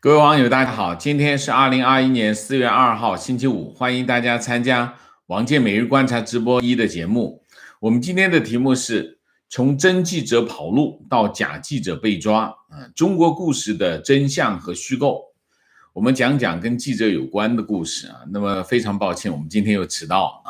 各位网友，大家好，今天是2021年4月2号，星期五，欢迎大家参加王健每日观察直播1的节目。我们今天的题目是从真记者跑路到假记者被抓，中国故事的真相和虚构。我们讲讲跟记者有关的故事啊。那么非常抱歉，我们今天又迟到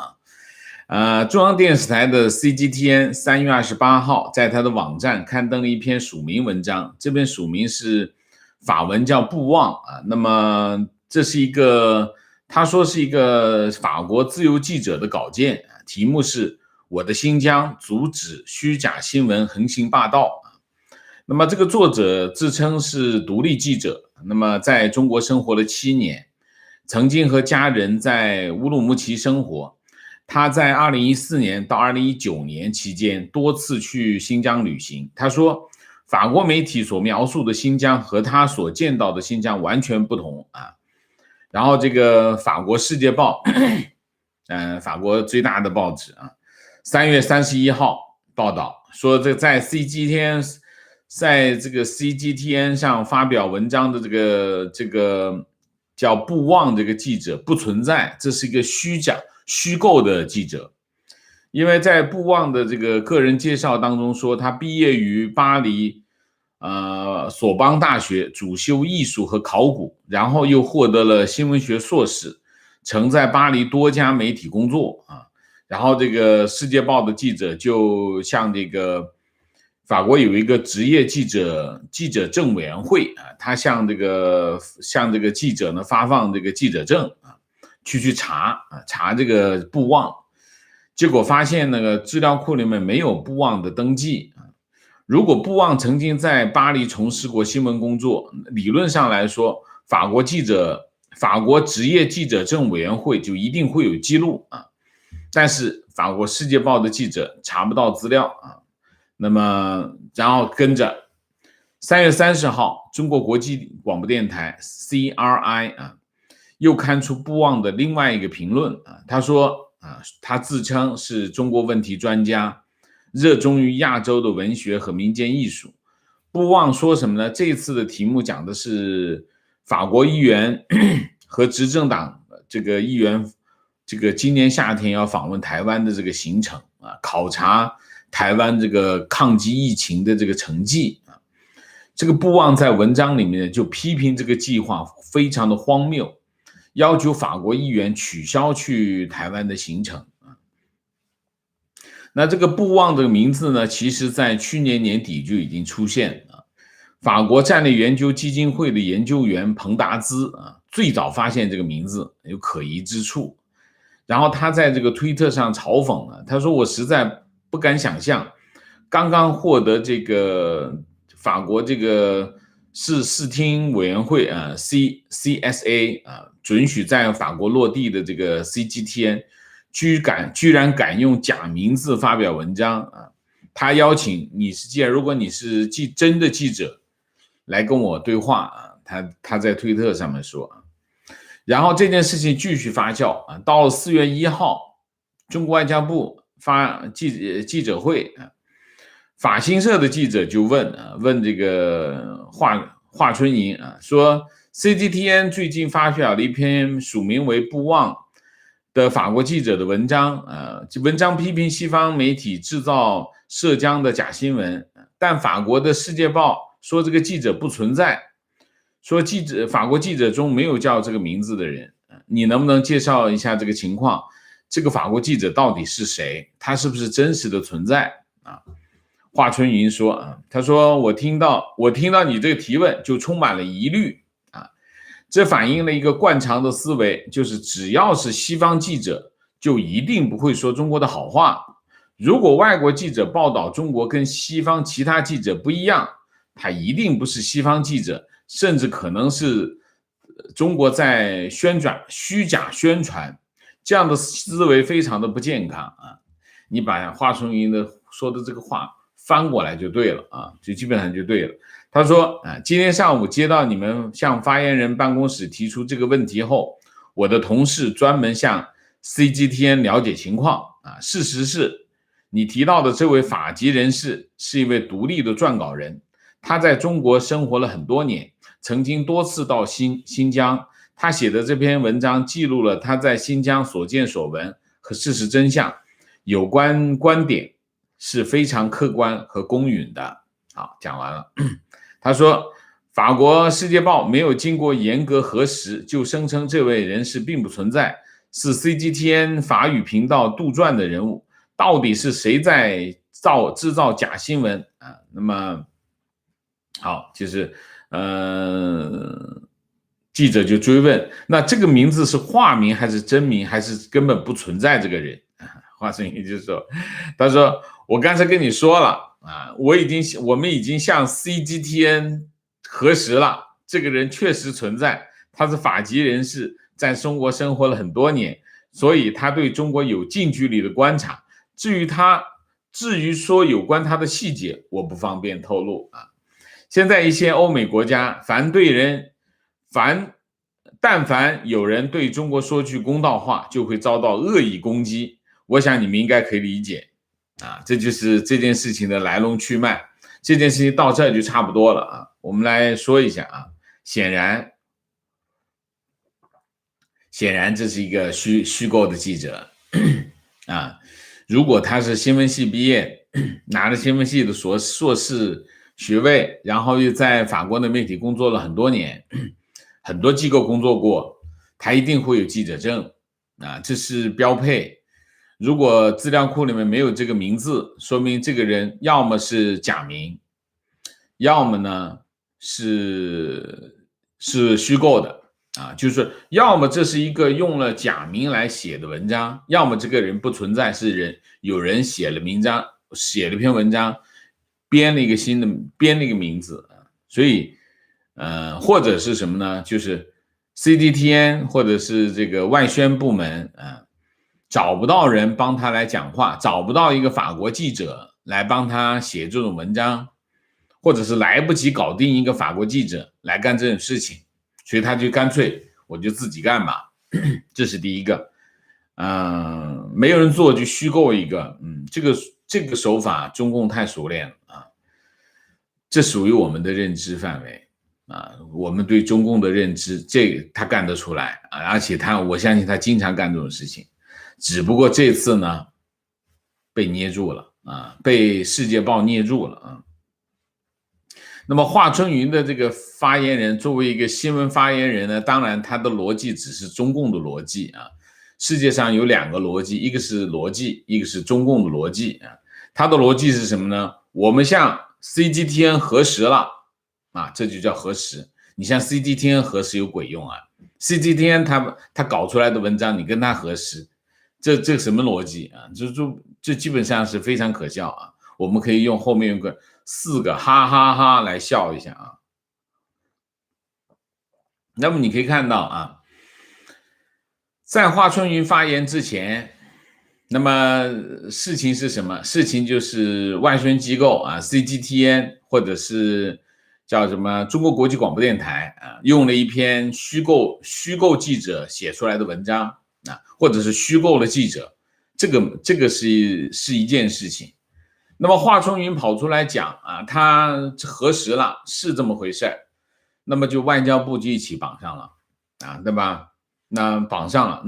啊。中央电视台的 CGTN 3月28号在他的网站刊登了一篇署名文章，这篇署名是法文叫布旺啊。那么这是一个，他说是一个法国自由记者的稿件，题目是我的新疆阻止虚假新闻横行霸道。那么这个作者自称是独立记者，那么在中国生活了7年，曾经和家人在乌鲁木齐生活。他在2014年到2019年期间多次去新疆旅行。他说法国媒体所描述的新疆和他所见到的新疆完全不同啊。然后这个法国世界报法国最大的报纸啊，3月31号报道说，这在 CGTN 上发表文章的这个叫布旺这个记者不存在，这是一个虚构的记者。因为在布旺的这个个人介绍当中说，他毕业于巴黎索邦大学，主修艺术和考古，然后又获得了新闻学硕士，曾在巴黎多家媒体工作啊。然后这个世界报的记者就向这个法国有一个职业记者证委员会啊，他向这个记者呢发放这个记者证啊，去查这个布旺。结果发现那个资料库里面没有布旺的登记。如果布旺曾经在巴黎从事过新闻工作，理论上来说，法国职业记者证委员会就一定会有记录啊。但是法国世界报的记者查不到资料啊。那么然后跟着3月30号中国国际广播电台 CRI 又刊出布旺的另外一个评论啊。他说他自称是中国问题专家，热衷于亚洲的文学和民间艺术。布旺说什么呢？这次的题目讲的是法国议员和执政党这个议员这个今年夏天要访问台湾的这个行程啊，考察台湾这个抗击疫情的这个成绩啊。这个布旺在文章里面就批评这个计划非常的荒谬，要求法国议员取消去台湾的行程。那这个布旺的名字呢，其实在去年年底就已经出现了。法国战略研究基金会的研究员彭达兹最早发现这个名字有可疑之处。然后他在这个推特上嘲讽了，他说我实在不敢想象，刚刚获得这个法国这个视听委员会CSA 准许在法国落地的这个 CGTN 居然敢用假名字发表文章啊。他邀请如果你是真的记者来跟我对话啊。他在推特上面说啊。然后这件事情继续发酵啊，到了4月1号中国外交部发记者会啊，法新社的记者就问这个华春莹啊，说 CGTN 最近发表了一篇署名为布旺的法国记者的文章文章批评西方媒体制造涉疆的假新闻，但法国的世界报说这个记者不存在，说法国记者中没有叫这个名字的人，你能不能介绍一下这个情况？这个法国记者到底是谁？他是不是真实的存在啊？华春莹说他说我听到你这个提问就充满了疑虑啊，这反映了一个惯常的思维，就是只要是西方记者就一定不会说中国的好话。如果外国记者报道中国跟西方其他记者不一样，他一定不是西方记者，甚至可能是中国在虚假宣传，这样的思维非常的不健康啊。你把华春莹说的这个话翻过来就对了啊，就基本上就对了。他说今天上午接到你们向发言人办公室提出这个问题后，我的同事专门向 CGTN 了解情况事实是你提到的这位法籍人士是一位独立的撰稿人，他在中国生活了很多年，曾经多次到新疆。他写的这篇文章记录了他在新疆所见所闻和事实真相，有关观点是非常客观和公允的。好，讲完了。他说，法国《世界报》没有经过严格核实就声称这位人士并不存在，是 CGTN 法语频道杜撰的人物。到底是谁在制造假新闻啊？那么好，就是记者就追问，那这个名字是化名还是真名，还是根本不存在这个人？华春莹就说，他说我刚才跟你说了啊，我们已经向 CGTN 核实了，这个人确实存在，他是法籍人士，在中国生活了很多年，所以他对中国有近距离的观察。至于说有关他的细节，我不方便透露啊。现在一些欧美国家，但凡有人对中国说句公道话，就会遭到恶意攻击。我想你们应该可以理解啊，这就是这件事情的来龙去脉。这件事情到这就差不多了啊。我们来说一下啊，显然这是一个虚构的记者啊。如果他是新闻系毕业，拿着新闻系的硕士学位，然后又在法国的媒体工作了很多年，很多机构工作过，他一定会有记者证啊，这是标配。如果资料库里面没有这个名字，说明这个人要么是假名，要么呢是虚构的啊，就是要么这是一个用了假名来写的文章，要么这个人不存在，是有人写了篇文章，编了一个名字啊，所以或者是什么呢？就是 CGTN 或者是这个外宣部门啊，找不到人帮他来讲话，找不到一个法国记者来帮他写这种文章，或者是来不及搞定一个法国记者来干这种事情，所以他就干脆我就自己干吧，这是第一个。没有人做就虚构一个，这个手法中共太熟练了啊，这属于我们的认知范围啊，我们对中共的认知，这个他干得出来啊，而且我相信他经常干这种事情，只不过这次呢被捏住了啊，被《世界报》捏住了啊。那么华春莹的这个发言人，作为一个新闻发言人呢，当然他的逻辑只是中共的逻辑啊。世界上有两个逻辑，一个是逻辑，一个是中共的逻辑啊。他的逻辑是什么呢？我们向 CGTN 核实了啊，这就叫核实。你向 CGTN 核实有鬼用啊 ？CGTN 他搞出来的文章，你跟他核实，这什么逻辑啊？这基本上是非常可笑啊。我们可以用后面用个4个哈哈哈来笑一下啊。那么你可以看到啊，在华春莹发言之前，那么事情是什么？事情就是外宣机构啊 ，CGTN 或者是叫什么中国国际广播电台啊，用了一篇虚构记者写出来的文章啊，或者是虚构的记者，这个是一件事情。那么华春莹跑出来讲啊，他核实了是这么回事，那么就外交部就一起绑上了啊，对吧？那绑上了，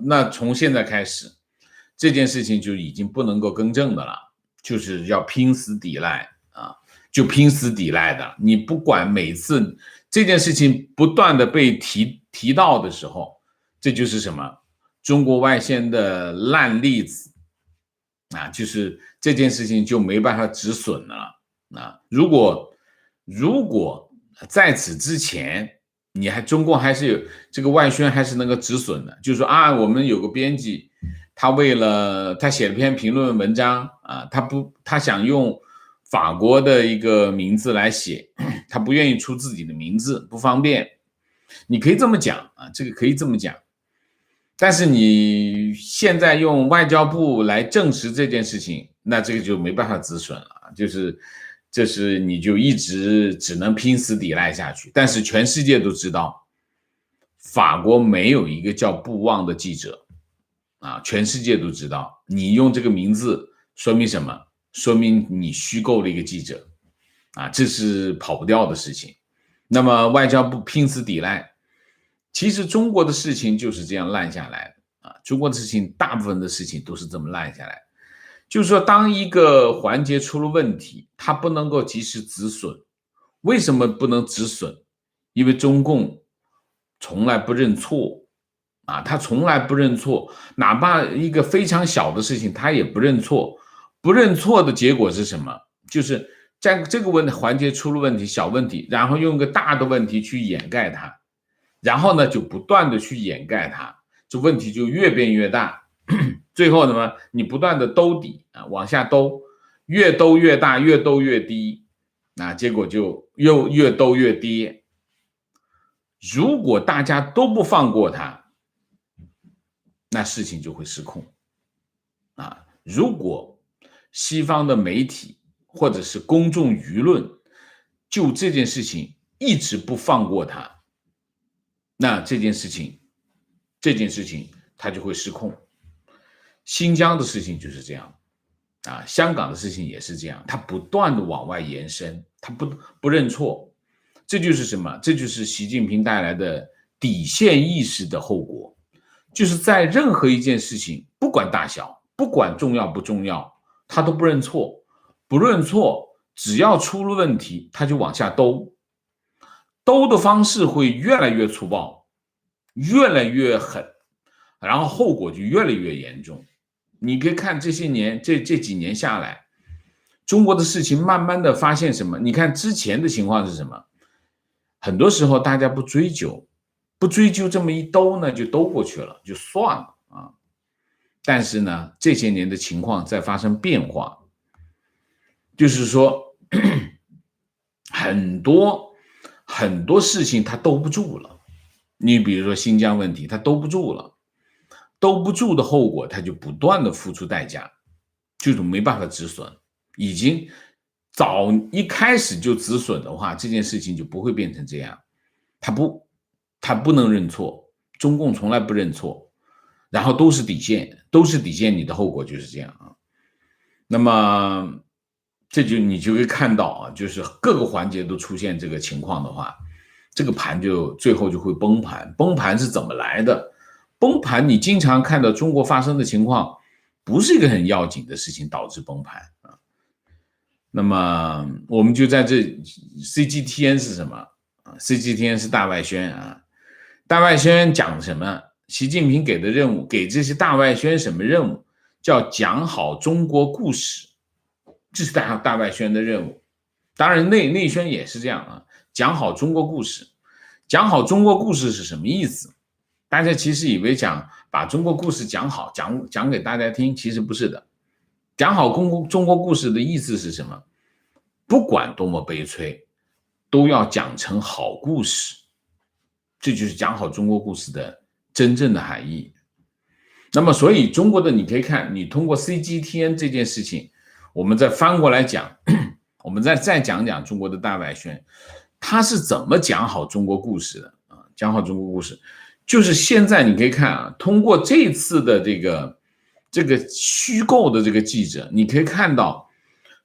那从现在开始，这件事情就已经不能够更正的了，就是要拼死抵赖啊，就拼死抵赖的。你不管每次这件事情不断的被提到的时候，这就是什么？中国外宣的烂例子啊，就是这件事情就没办法止损了啊。如果在此之前，中共还是有这个外宣还是能够止损的，就是说啊，我们有个编辑，他写了篇评论文章啊，他想用法国的一个名字来写，他不愿意出自己的名字，不方便。你可以这么讲啊，这个可以这么讲，但是你现在用外交部来证实这件事情，那这个就没办法止损了，这是你就一直只能拼死抵赖下去。但是全世界都知道，法国没有一个叫布旺的记者啊，全世界都知道。你用这个名字说明什么？说明你虚构了一个记者啊，这是跑不掉的事情。那么外交部拼死抵赖。其实中国的事情就是这样烂下来的啊，中国的事情大部分的事情都是这么烂下来。就是说，当一个环节出了问题，它不能够及时止损。为什么不能止损？因为中共从来不认错啊，他从来不认错，哪怕一个非常小的事情，他也不认错。不认错的结果是什么？就是在这个环节出了问题，小问题，然后用一个大的问题去掩盖它，然后呢就不断的去掩盖它，这问题就越变越大。最后呢，你不断的兜底啊，往下兜，越兜越大，越兜越低，结果就又越兜越跌。如果大家都不放过它，那事情就会失控啊。如果西方的媒体或者是公众舆论就这件事情一直不放过它，那这件事情它就会失控。新疆的事情就是这样啊，香港的事情也是这样，它不断的往外延伸，它不认错，这就是什么？这就是习近平带来的底线意识的后果，就是在任何一件事情，不管大小，不管重要不重要，他都不认错，不认错，只要出了问题，他就往下兜，兜的方式会越来越粗暴，越来越狠，然后后果就越来越严重。你可以看这些年，这几年下来，中国的事情慢慢的发现什么？你看之前的情况是什么？很多时候大家不追究，这么一兜呢，就兜过去了，就算了啊。但是呢，这些年的情况在发生变化，就是说很多事情它兜不住了。你比如说新疆问题，它兜不住了。兜不住的后果，他就不断的付出代价，这种没办法止损。已经早一开始就止损的话，这件事情就不会变成这样。他不能认错，中共从来不认错，然后都是底线，你的后果就是这样啊。那么你就会看到啊，就是各个环节都出现这个情况的话，这个盘就最后就会崩盘。崩盘是怎么来的？崩盘，你经常看到中国发生的情况，不是一个很要紧的事情导致崩盘啊。那么我们就在这 CGTN 是什么啊 ？CGTN 是大外宣啊。大外宣讲什么？习近平给的任务，给这些大外宣什么任务？叫讲好中国故事，这是大外宣的任务。当然内宣也是这样啊，讲好中国故事。讲好中国故事是什么意思？大家其实以为把中国故事讲好，讲给大家听，其实不是的。讲好中国故事的意思是什么？不管多么悲催，都要讲成好故事。这就是讲好中国故事的真正的含义。那么，所以中国的你可以看，你通过 CGTN 这件事情，我们再翻过来讲，我们再讲讲中国的大外宣，他是怎么讲好中国故事的啊？讲好中国故事。就是现在你可以看啊，通过这次的这个虚构的这个记者，你可以看到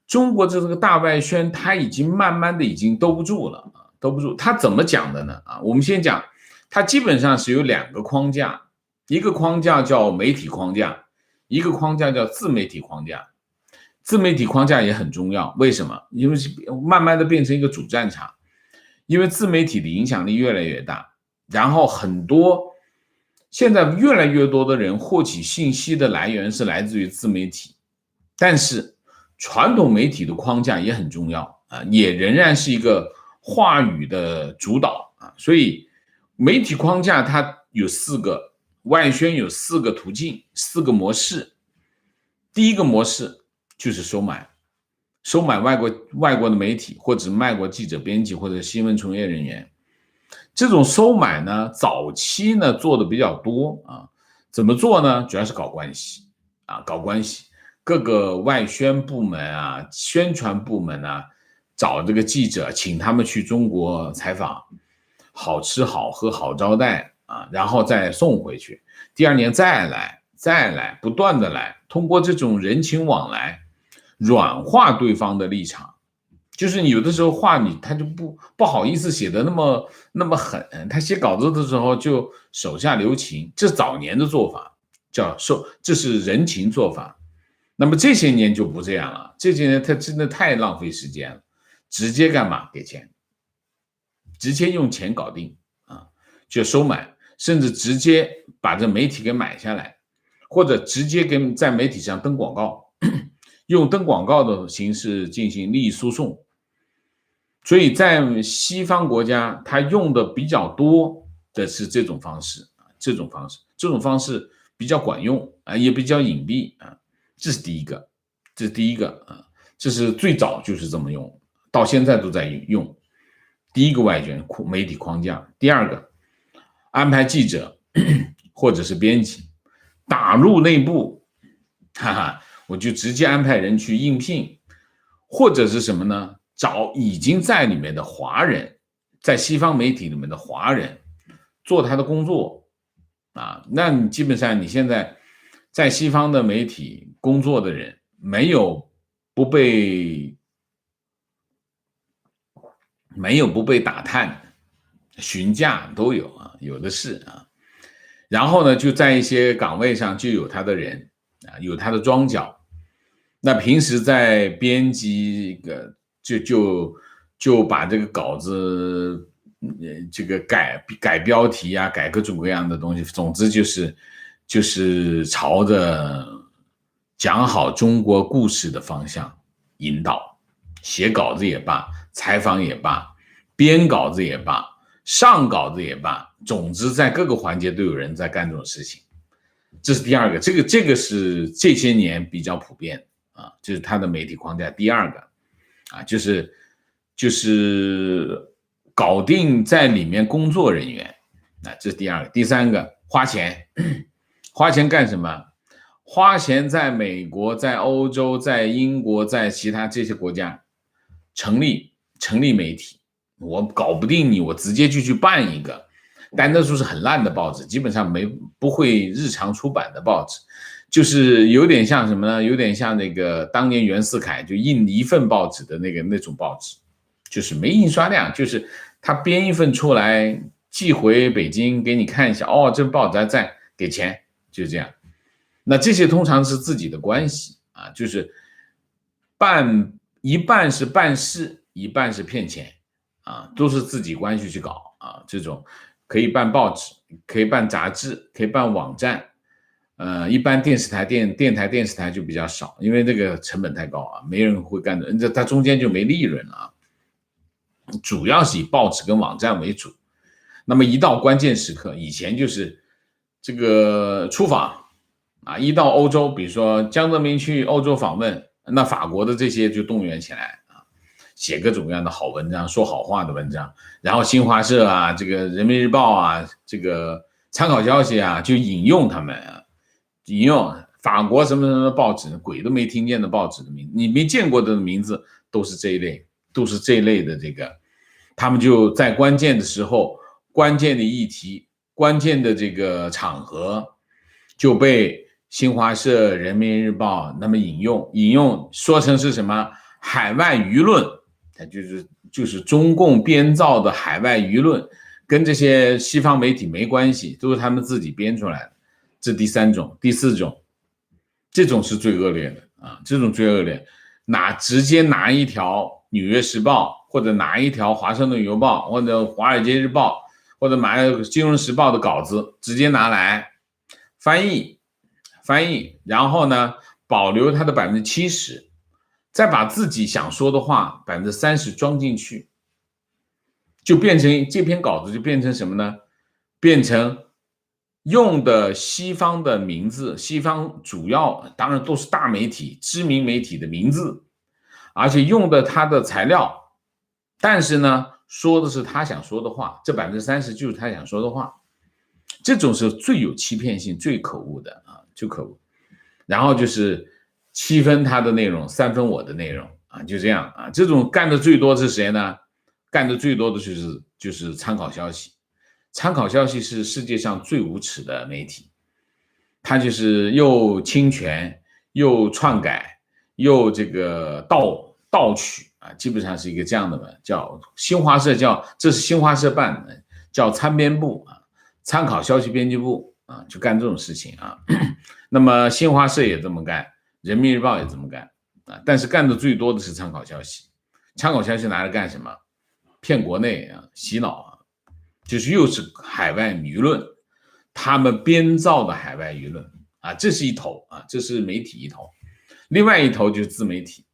中国这个大外宣，他已经慢慢的已经兜不住了啊，兜不住。他怎么讲的呢？啊，我们先讲，他基本上是有两个框架，一个框架叫媒体框架，一个框架叫自媒体框架。自媒体框架也很重要，为什么？因为慢慢的变成一个主战场，因为自媒体的影响力越来越大。然后现在越来越多的人获取信息的来源是来自于自媒体，但是传统媒体的框架也很重要啊，也仍然是一个话语的主导啊，所以媒体框架它有4个，外宣有4个途径，4个模式。第一个模式就是收买外国的媒体，或者外国记者编辑或者新闻从业人员。这种收买呢，早期呢做的比较多啊，怎么做呢？主要是搞关系啊，搞关系，各个外宣部门啊、宣传部门啊，找这个记者，请他们去中国采访，好吃好喝好招待啊，然后再送回去，第2年再来，不断的来，通过这种人情往来，软化对方的立场，就是你有的时候话他就不好意思写的那么狠，他写稿子的时候就手下留情，这早年的做法这是人情做法。那么这些年就不这样了，这些年他真的太浪费时间了，直接干嘛？给钱，直接用钱搞定啊，就收买，甚至直接把这媒体给买下来，或者直接在媒体上登广告，用登广告的形式进行利益输送。所以在西方国家，他用的比较多的是这种方式，这种方式比较管用啊，也比较隐蔽啊。这是第一个，这是最早就是这么用，到现在都在用。第一个外卷媒体框架，第二个安排记者或者是编辑打入内部，我就直接安排人去应聘，或者是什么呢？找已经在里面的华人，在西方媒体里面的华人做他的工作啊。那你基本上你现在在西方的媒体工作的人，没有不被打探、询价都有啊，有的是啊。然后呢，就在一些岗位上就有他的人啊，有他的庄脚。那平时在编辑就把这个稿子这个改标题啊，改各种各样的东西，总之就是朝着讲好中国故事的方向引导，写稿子也罢，采访也罢，编稿子也罢，上稿子也罢，总之在各个环节都有人在干这种事情。这是第二个，这个是这些年比较普遍啊，就是它的媒体框架。第二个啊，就是搞定在里面工作人员啊，这是第二个。第三个，花钱，花钱干什么？花钱在美国、在欧洲、在英国、在其他这些国家成立媒体，我搞不定你，我直接就去办一个。但那时候是很烂的报纸，基本上不会日常出版的报纸，就是有点像什么呢？有点像那个当年袁世凯就印一份报纸的那种报纸，就是没印刷量，就是他编一份出来寄回北京给你看一下，哦，这报纸还在，给钱，就这样。那这些通常是自己的关系啊，就是一半是办事，一半是骗钱啊，都是自己关系去搞啊，这种。可以办报纸，可以办杂志，可以办网站，一般电视台、电视台就比较少，因为这个成本太高啊，没人会干的，它中间就没利润了啊。主要是以报纸跟网站为主。那么一到关键时刻，以前就是这个出访啊，一到欧洲，比如说江泽民去欧洲访问，那法国的这些就动员起来。写各种各样的好文章，说好话的文章，然后新华社啊，这个人民日报啊，这个参考消息啊，就引用他们啊，引用法国什么什么报纸，鬼都没听见的报纸的名字，你没见过的名字，都是这一类的这个，他们就在关键的时候、关键的议题、关键的这个场合，就被新华社、人民日报那么引用，说成是什么海外舆论。就是中共编造的海外舆论，跟这些西方媒体没关系，都是他们自己编出来的。这第三种，第四种，这种是最恶劣的啊！这种最恶劣，直接拿一条《纽约时报》或者拿一条《华盛顿邮报》或者《华尔街日报》或者买《金融时报》的稿子，直接拿来翻译，然后呢，保留它的70%。再把自己想说的话30%装进去，就变成这篇稿子就变成什么呢？变成用的西方的名字，西方主要当然都是大媒体、知名媒体的名字，而且用的他的材料，但是呢，说的是他想说的话，这30%就是他想说的话，这种是最有欺骗性、最可恶的啊，就可恶。然后就是7分他的内容，3分我的内容啊，就这样啊。这种干的最多是谁呢？干的最多的就是参考消息。参考消息是世界上最无耻的媒体，它就是又侵权，又篡改，又这个盗取基本上是一个这样的嘛，叫新华社这是新华社办的，叫参编部参考消息编辑部就干这种事情那么新华社也这么干，人民日报也这么干但是干的最多的是参考消息。参考消息拿来干什么？骗国内洗脑就是又是海外舆论，他们编造的海外舆论这是一头这是媒体一头。另外一头就是自媒体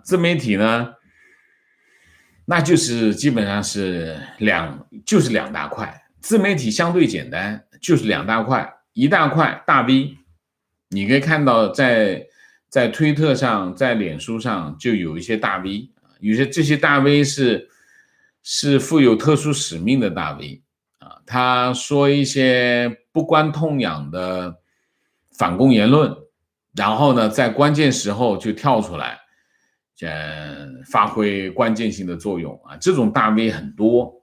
自媒体呢，那就是基本上是两大块。自媒体相对简单，就是两大块，一大块大 V， 你可以看到在推特上，在脸书上就有一些大 V， 这些大 V 是负有特殊使命的大 V他说一些不关痛痒的反共言论，然后呢，在关键时候就跳出来，发挥关键性的作用这种大 V 很多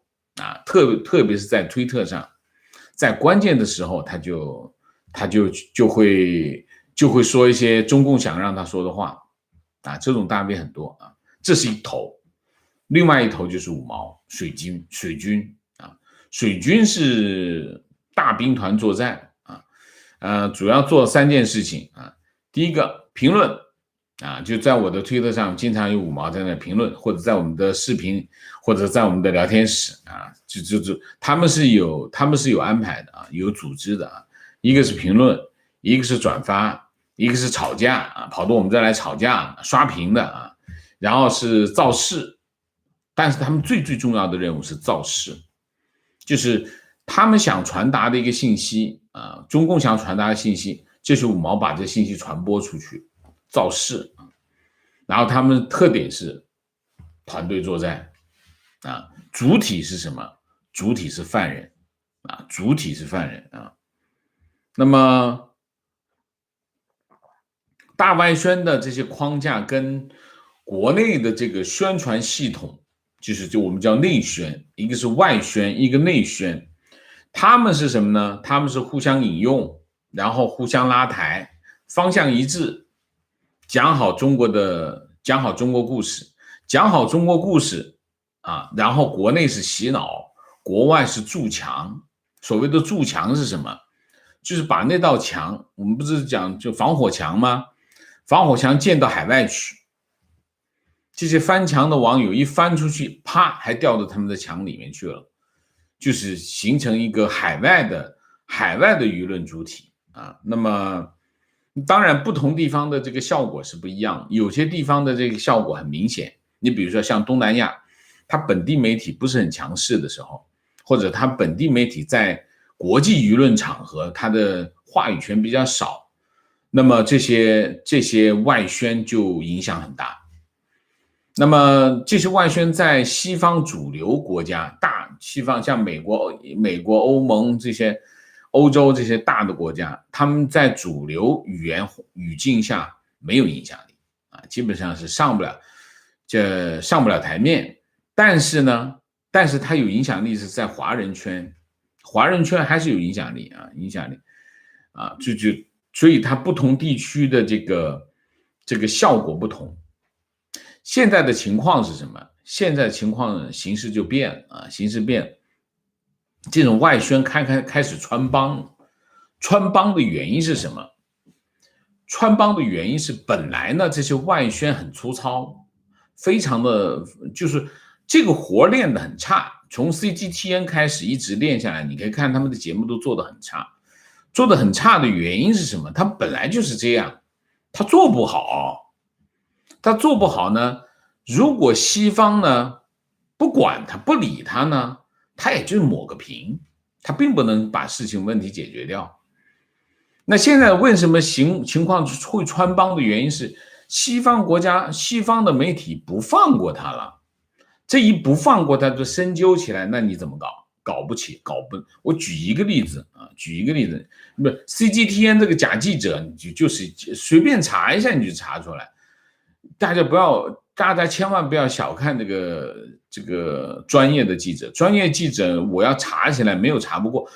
特别是在推特上，在关键的时候他就会说一些中共想让他说的话这种大 V 很多这是一头。另外一头就是五毛水军水军是大兵团作战主要做3件事情第一个评论就在我的推特上经常有五毛在那评论，或者在我们的视频，或者在我们的聊天室就他们是有安排的有组织的一个是评论，一个是转发，一个是吵架跑到我们这来吵架刷屏的然后是造势，但是他们最重要的任务是造势，就是他们想传达的一个信息中共想传达的信息，就是五毛把这信息传播出去，造势然后他们特点是团队作战主体是什么？主体是犯人那么大外宣的这些框架跟国内的这个宣传系统，就我们叫内宣，一个是外宣，一个内宣，他们是什么呢？他们是互相引用，然后互相拉抬，方向一致，讲好中国故事，然后国内是洗脑，国外是筑墙。所谓的筑墙是什么？就是把那道墙，我们不是讲就防火墙吗？防火墙建到海外去，这些翻墙的网友一翻出去，啪，还掉到他们的墙里面去了，就是形成一个海外的舆论主体那么当然不同地方的这个效果是不一样，有些地方的这个效果很明显，你比如说像东南亚，它本地媒体不是很强势的时候，或者它本地媒体在国际舆论场合它的话语权比较少，那么这些外宣就影响很大。那么这些外宣在西方主流国家，大西方像美国、欧盟这些欧洲这些大的国家，他们在主流语境下没有影响力基本上是上不了台面。但是它有影响力是在华人圈还是有影响力所以它不同地区的这个效果不同。现在的情况是什么？现在情况形势就变了形势变了，这种外宣开始穿帮的原因是什么？穿帮的原因是本来呢这些外宣很粗糙，非常的就是这个活练得很差，从 CGTN 开始一直练下来，你可以看他们的节目都做得很差的原因是什么？他本来就是这样，他做不好呢，如果西方呢不管他不理他呢，他也就抹个屏，他并不能把事情问题解决掉。那现在为什么情况会穿帮的原因是西方的媒体不放过他了，这一不放过他就深究起来，那你怎么搞不起。我举一个例子不 CGTN 这个假记者，你就是随便查一下你就查出来。大家千万不要小看这个专业的记者，我要查起来没有查不过，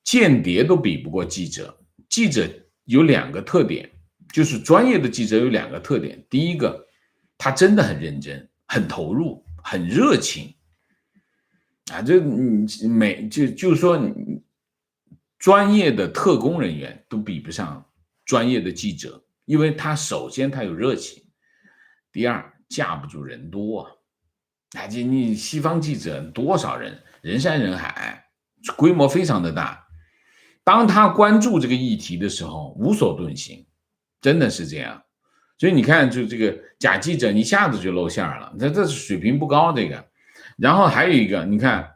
间谍都比不过记者。有2个特点，就是专业的记者有2个特点。第一个，他真的很认真，很投入，很热情啊！就是说，专业的特工人员都比不上专业的记者，因为他首先他有热情，第二架不住人多啊！你西方记者多少人，人山人海，规模非常的大。当他关注这个议题的时候，无所遁形，真的是这样。所以你看，就这个假记者一下子就露馅了，这是水平不高这个。然后还有一个，你看，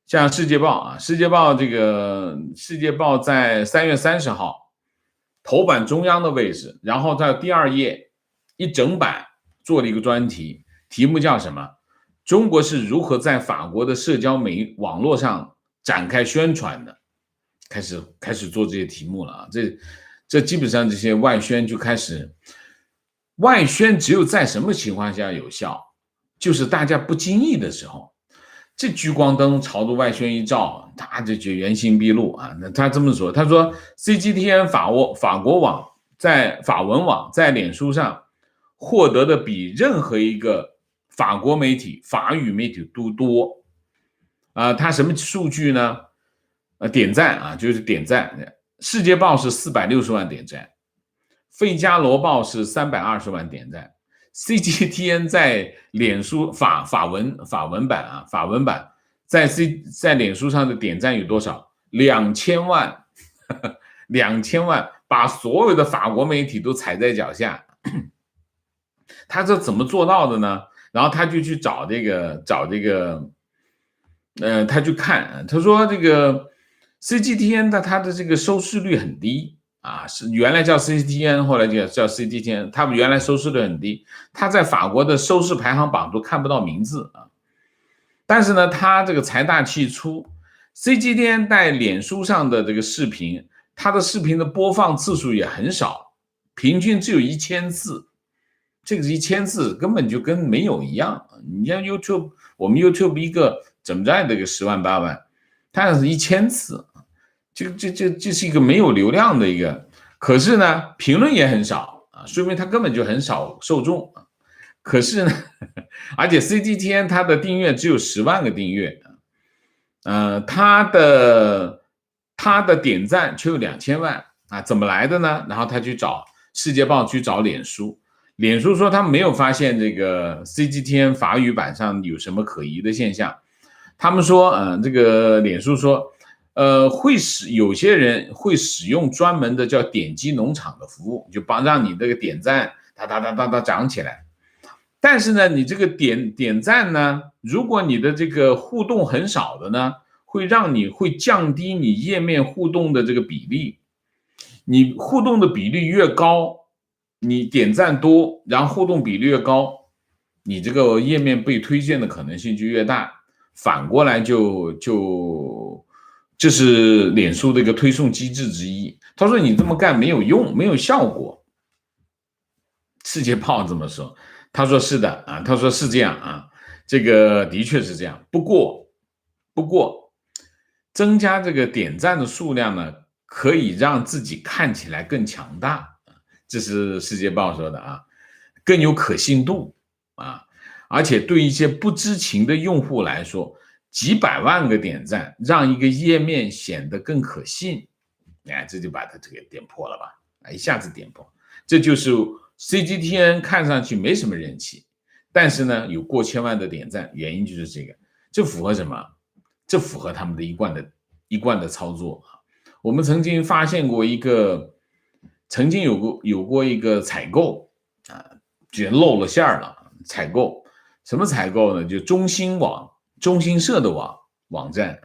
像《世界报》啊，《世界报》《世界报》在3月30号头版中央的位置，然后在第2页一整版做了一个专题，题目叫什么？中国是如何在法国的社交网络上展开宣传的？开始做这些题目了啊！这基本上这些外宣就开始，外宣只有在什么情况下有效？就是大家不经意的时候，这聚光灯朝着外宣一照，他就原形毕露啊！那他这么说，他说 CGTN 法国网法文网在脸书上获得的比任何一个法国媒体、法语媒体都多啊！他什么数据呢？点赞啊，就是点赞。世界报是460万点赞，费加罗报是320万点赞。CGTN 在脸书法文版在脸书上的点赞有多少？2000万，2000万，把所有的法国媒体都踩在脚下。他这怎么做到的呢？然后他就去找这个，他去看，他说这个 CGTN 它的这个收视率很低啊，是原来叫 CGTN， 后来就叫 CGTN， 他们原来收视率很低，他在法国的收视排行榜都看不到名字啊。但是呢，他这个财大气粗 ，CGTN 在脸书上的这个视频，他的视频的播放次数也很少，平均只有1000次。这个1000次根本就跟没有一样。你像 YouTube， 我们 YouTube 一个怎么着这个10万8万，它是1000次，这是一个没有流量的一个。可是呢，评论也很少啊，说明它根本就很少受众。可是呢，而且 CGTN 它的订阅只有10万个订阅，它的点赞却有2000万啊，怎么来的呢？然后他去找世界报，去找脸书。脸书说他们没有发现这个 CGTN 法语版上有什么可疑的现象。他们说，这个脸书说，有些人会使用专门的叫点击农场的服务，就让你这个点赞哒涨起来。但是呢，你这个点赞呢，如果你的这个互动很少的呢，会降低你页面互动的这个比例。你互动的比例越高，你点赞多，然后互动比例越高，你这个页面被推荐的可能性就越大。反过来这是脸书的一个推送机制之一。他说你这么干没有用，没有效果。世界报这么说，他说是的啊，他说是这样啊，这个的确是这样。不过增加这个点赞的数量呢，可以让自己看起来更强大。这是世界报说的啊，更有可信度啊，而且对一些不知情的用户来说，几百万个点赞让一个页面显得更可信，这就把它这个点破了吧，一下子点破。这就是 CGTN 看上去没什么人气，但是呢有过千万的点赞，原因就是这个。这符合什么？这符合他们的一贯的操作啊。我们曾经发现过曾经有过一个采购啊，居然露了馅了。采购什么采购呢？就中新社的网站。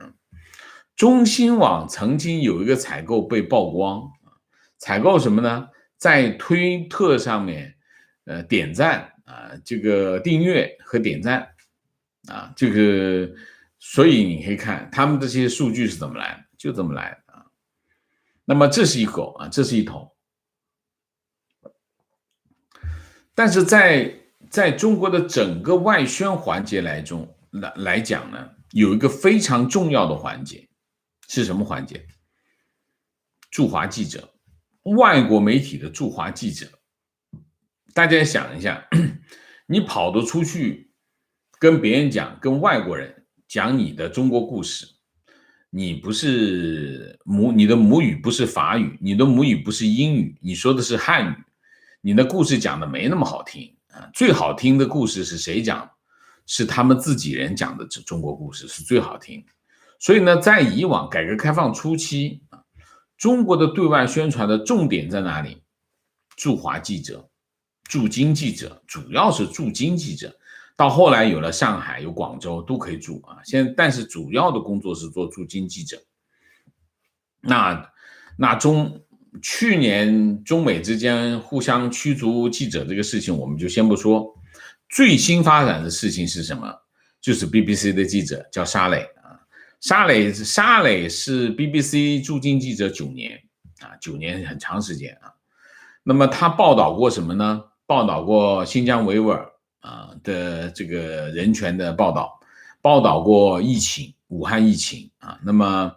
中新网曾经有一个采购被曝光，采购什么呢？在推特上面点赞啊，这个订阅和点赞啊，这个所以你可以看他们这些数据是怎么来的，就这么来的啊。那么这是一口啊，这是一头。但是在中国的整个外宣环节来讲呢，有一个非常重要的环节是什么环节？驻华记者，外国媒体的驻华记者。大家想一下，你跑得出去跟别人讲，跟外国人讲你的中国故事，你的母语不是法语，你的母语不是英语，你说的是汉语，你的故事讲的没那么好听啊。最好听的故事是谁讲？是他们自己人讲的中国故事是最好听。所以呢，在以往改革开放初期啊，中国的对外宣传的重点在哪里？驻华记者、驻京记者，主要是驻京记者。到后来有了上海、有广州都可以驻啊，但是主要的工作是做驻京记者。那去年中美之间互相驱逐记者这个事情，我们就先不说。最新发展的事情是什么？就是 BBC 的记者叫沙磊啊，沙磊是 BBC 驻京记者9年啊，9年很长时间啊。那么他报道过什么呢？报道过新疆维吾尔的这个人权的报道，报道过疫情，武汉疫情啊。那么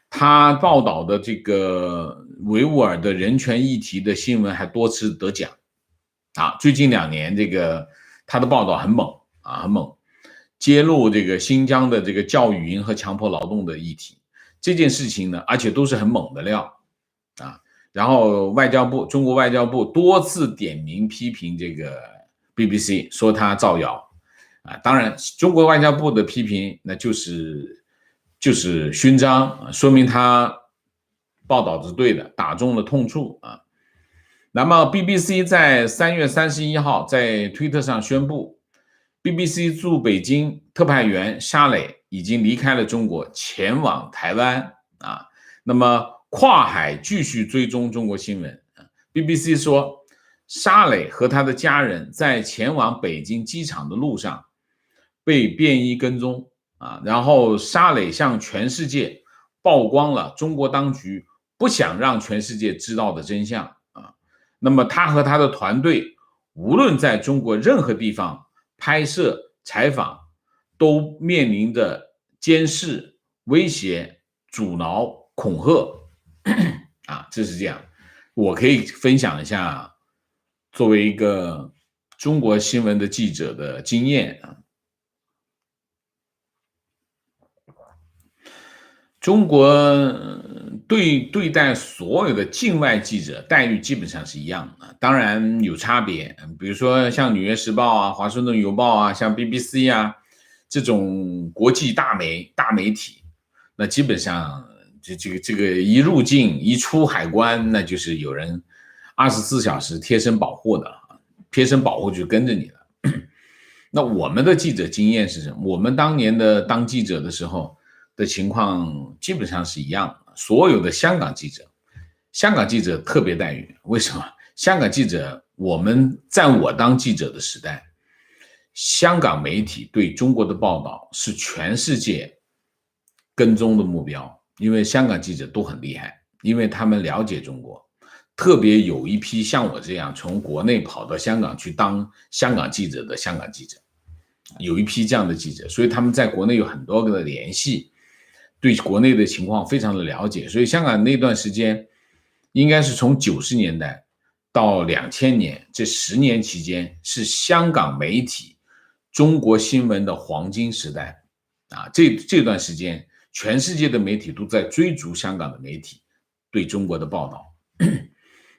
他报道的这个维吾尔的人权议题的新闻还多次得奖啊。最近2年这个他的报道很猛啊，很猛，揭露这个新疆的这个教育营和强迫劳动的议题，这件事情呢，而且都是很猛的料啊。然后中国外交部多次点名批评这个 BBC， 说他造谣啊。当然，中国外交部的批评那就是勋章，说明他报道是对的，打中了痛处啊。那么 BBC 在3月31号在推特上宣布， BBC 驻北京特派员沙磊已经离开了中国，前往台湾啊。那么跨海继续追踪中国新闻。BBC 说，沙磊和他的家人在前往北京机场的路上被便衣跟踪啊，然后沙磊向全世界曝光了中国当局不想让全世界知道的真相啊。那么他和他的团队无论在中国任何地方拍摄采访，都面临着监视、威胁、阻挠、恐吓啊，这是这样。我可以分享一下作为一个中国新闻的记者的经验啊。中国对待所有的境外记者待遇基本上是一样的，当然有差别。比如说像《纽约时报》啊、《华盛顿邮报》啊、像 BBC 啊这种国际大媒体，那基本上这个一入境一出海关，那就是有人24小时贴身保护的了，贴身保护就跟着你了。那我们的记者经验是什么？我们当年的当记者的时候的情况基本上是一样的。所有的香港记者特别待遇，为什么？香港记者，在我当记者的时代，香港媒体对中国的报道是全世界跟踪的目标，因为香港记者都很厉害，因为他们了解中国，特别有一批像我这样从国内跑到香港去当香港记者的香港记者，有一批这样的记者，所以他们在国内有很多个的联系，对国内的情况非常的了解。所以香港那段时间应该是从90年代到2000年这10年期间，是香港媒体中国新闻的黄金时代啊。这段时间全世界的媒体都在追逐香港的媒体对中国的报道。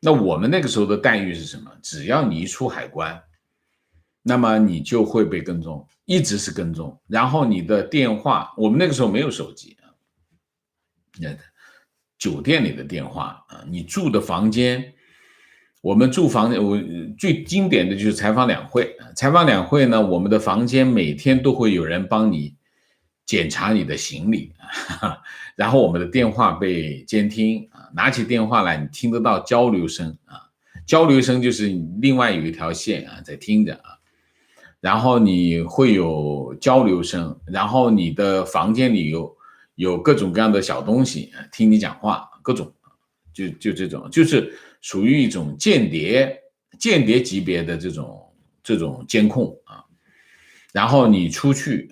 那我们那个时候的待遇是什么？只要你一出海关，那么你就会被跟踪，一直是跟踪。然后你的电话，我们那个时候没有手机啊，酒店里的电话啊，你住的房间，我们住房，最经典的就是采访两会。采访两会呢，我们的房间每天都会有人帮你检查你的行李，然后我们的电话被监听啊，拿起电话来，你听得到交流声啊，交流声就是另外有一条线啊在听着啊，然后你会有交流声，然后你的房间里有各种各样的小东西听你讲话，各种就这种，就是属于一种间谍级别的这种监控啊。然后你出去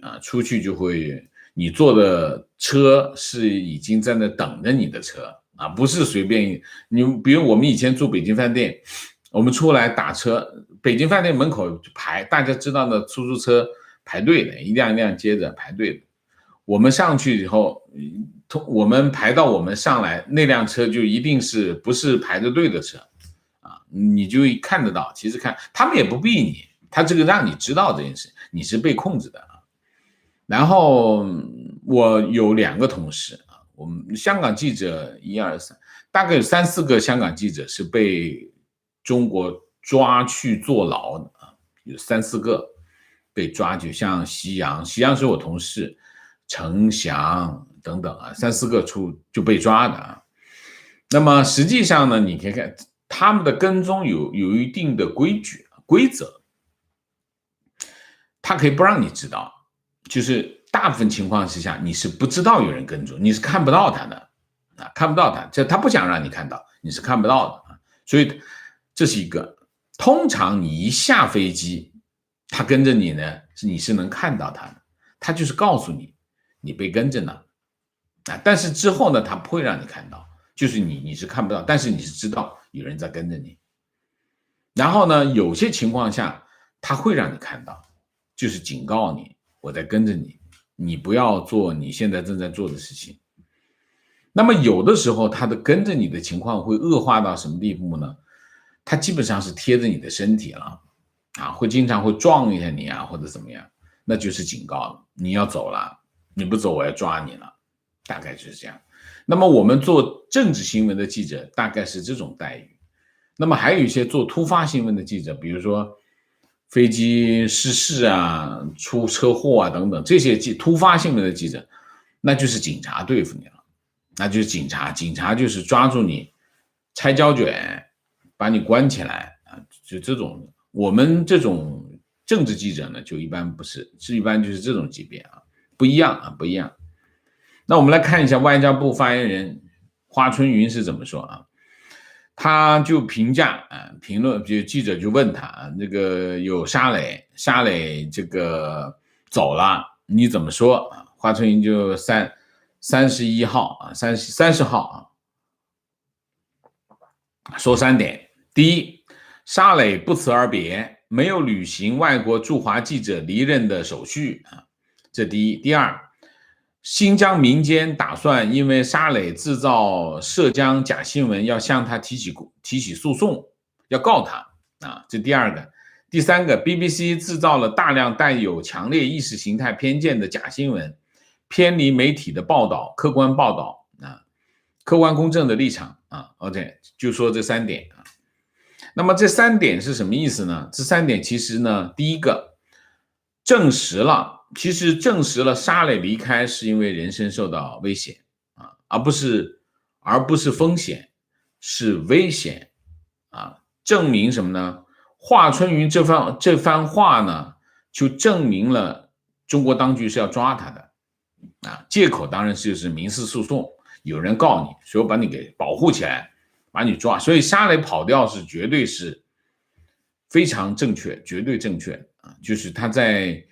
就会，你坐的车是已经在那等着你的车啊，不是随便你。比如我们以前住北京饭店，我们出来打车，北京饭店门口排，大家知道的出租车排队的，一辆一辆接着排队的。我们上去以后，我们排到我们上来，那辆车就一定是不是排着队的车啊，你就看得到。其实看他们也不逼你，他这个让你知道这件事，你是被控制的啊。然后我有2个同事啊，我们香港记者1、2、3，大概有3、4个香港记者是被中国抓去坐牢的啊，有3、4个被抓，就像西洋是我同事，程翔等等啊，3、4个就被抓的啊。那么实际上呢，你可以看他们的跟踪有一定的规则，他可以不让你知道，就是大部分情况之下你是不知道有人跟踪，你是看不到他的啊，看不到他，这他不想让你看到，你是看不到的啊。所以这是一个，通常你一下飞机，他跟着你呢，你是能看到他的，他就是告诉你你被跟着呢啊，但是之后呢，他不会让你看到，就是你是看不到，但是你是知道有人在跟着你。然后呢，有些情况下他会让你看到，就是警告你，我在跟着你，你不要做你现在正在做的事情。那么有的时候他的跟着你的情况会恶化到什么地步呢？他基本上是贴着你的身体了啊，经常会撞一下你啊，或者怎么样，那就是警告了，你要走了，你不走我要抓你了，大概就是这样。那么我们做政治新闻的记者大概是这种待遇。那么还有一些做突发新闻的记者，比如说飞机失事啊、出车祸啊等等，这些突发新闻的记者，那就是警察对付你了，那就是警察就是抓住你，拆胶卷，把你关起来啊，就这种。我们这种政治记者呢，就一般不是，一般就是这种级别啊，不一样啊，不一样。那我们来看一下外交部发言人华春莹是怎么说啊？他就评价啊，评论，就记者就问他啊，这个有沙磊这个走了，你怎么说啊？华春莹就31号啊，30号啊，说3点。第一，沙磊不辞而别，没有履行外国驻华记者离任的手续啊，这第一。第二，新疆民间打算因为沙磊制造涉疆假新闻，要向他提起诉讼，要告他啊，这第二个。第三个 ，BBC 制造了大量带有强烈意识形态偏见的假新闻，偏离媒体的报道，客观报道啊，客观公正的立场啊。OK， 就说这3点啊。那么这3点是什么意思呢？这3点其实呢，第一个证实了沙磊离开是因为人身受到威胁啊，而不是风险，是危险啊。证明什么呢？华春莹这番话呢，就证明了中国当局是要抓他的啊。借口当然就是民事诉讼，有人告你，所以我把你给保护起来，把你抓。所以沙磊跑掉是绝对是非常正确，绝对正确啊，就是他在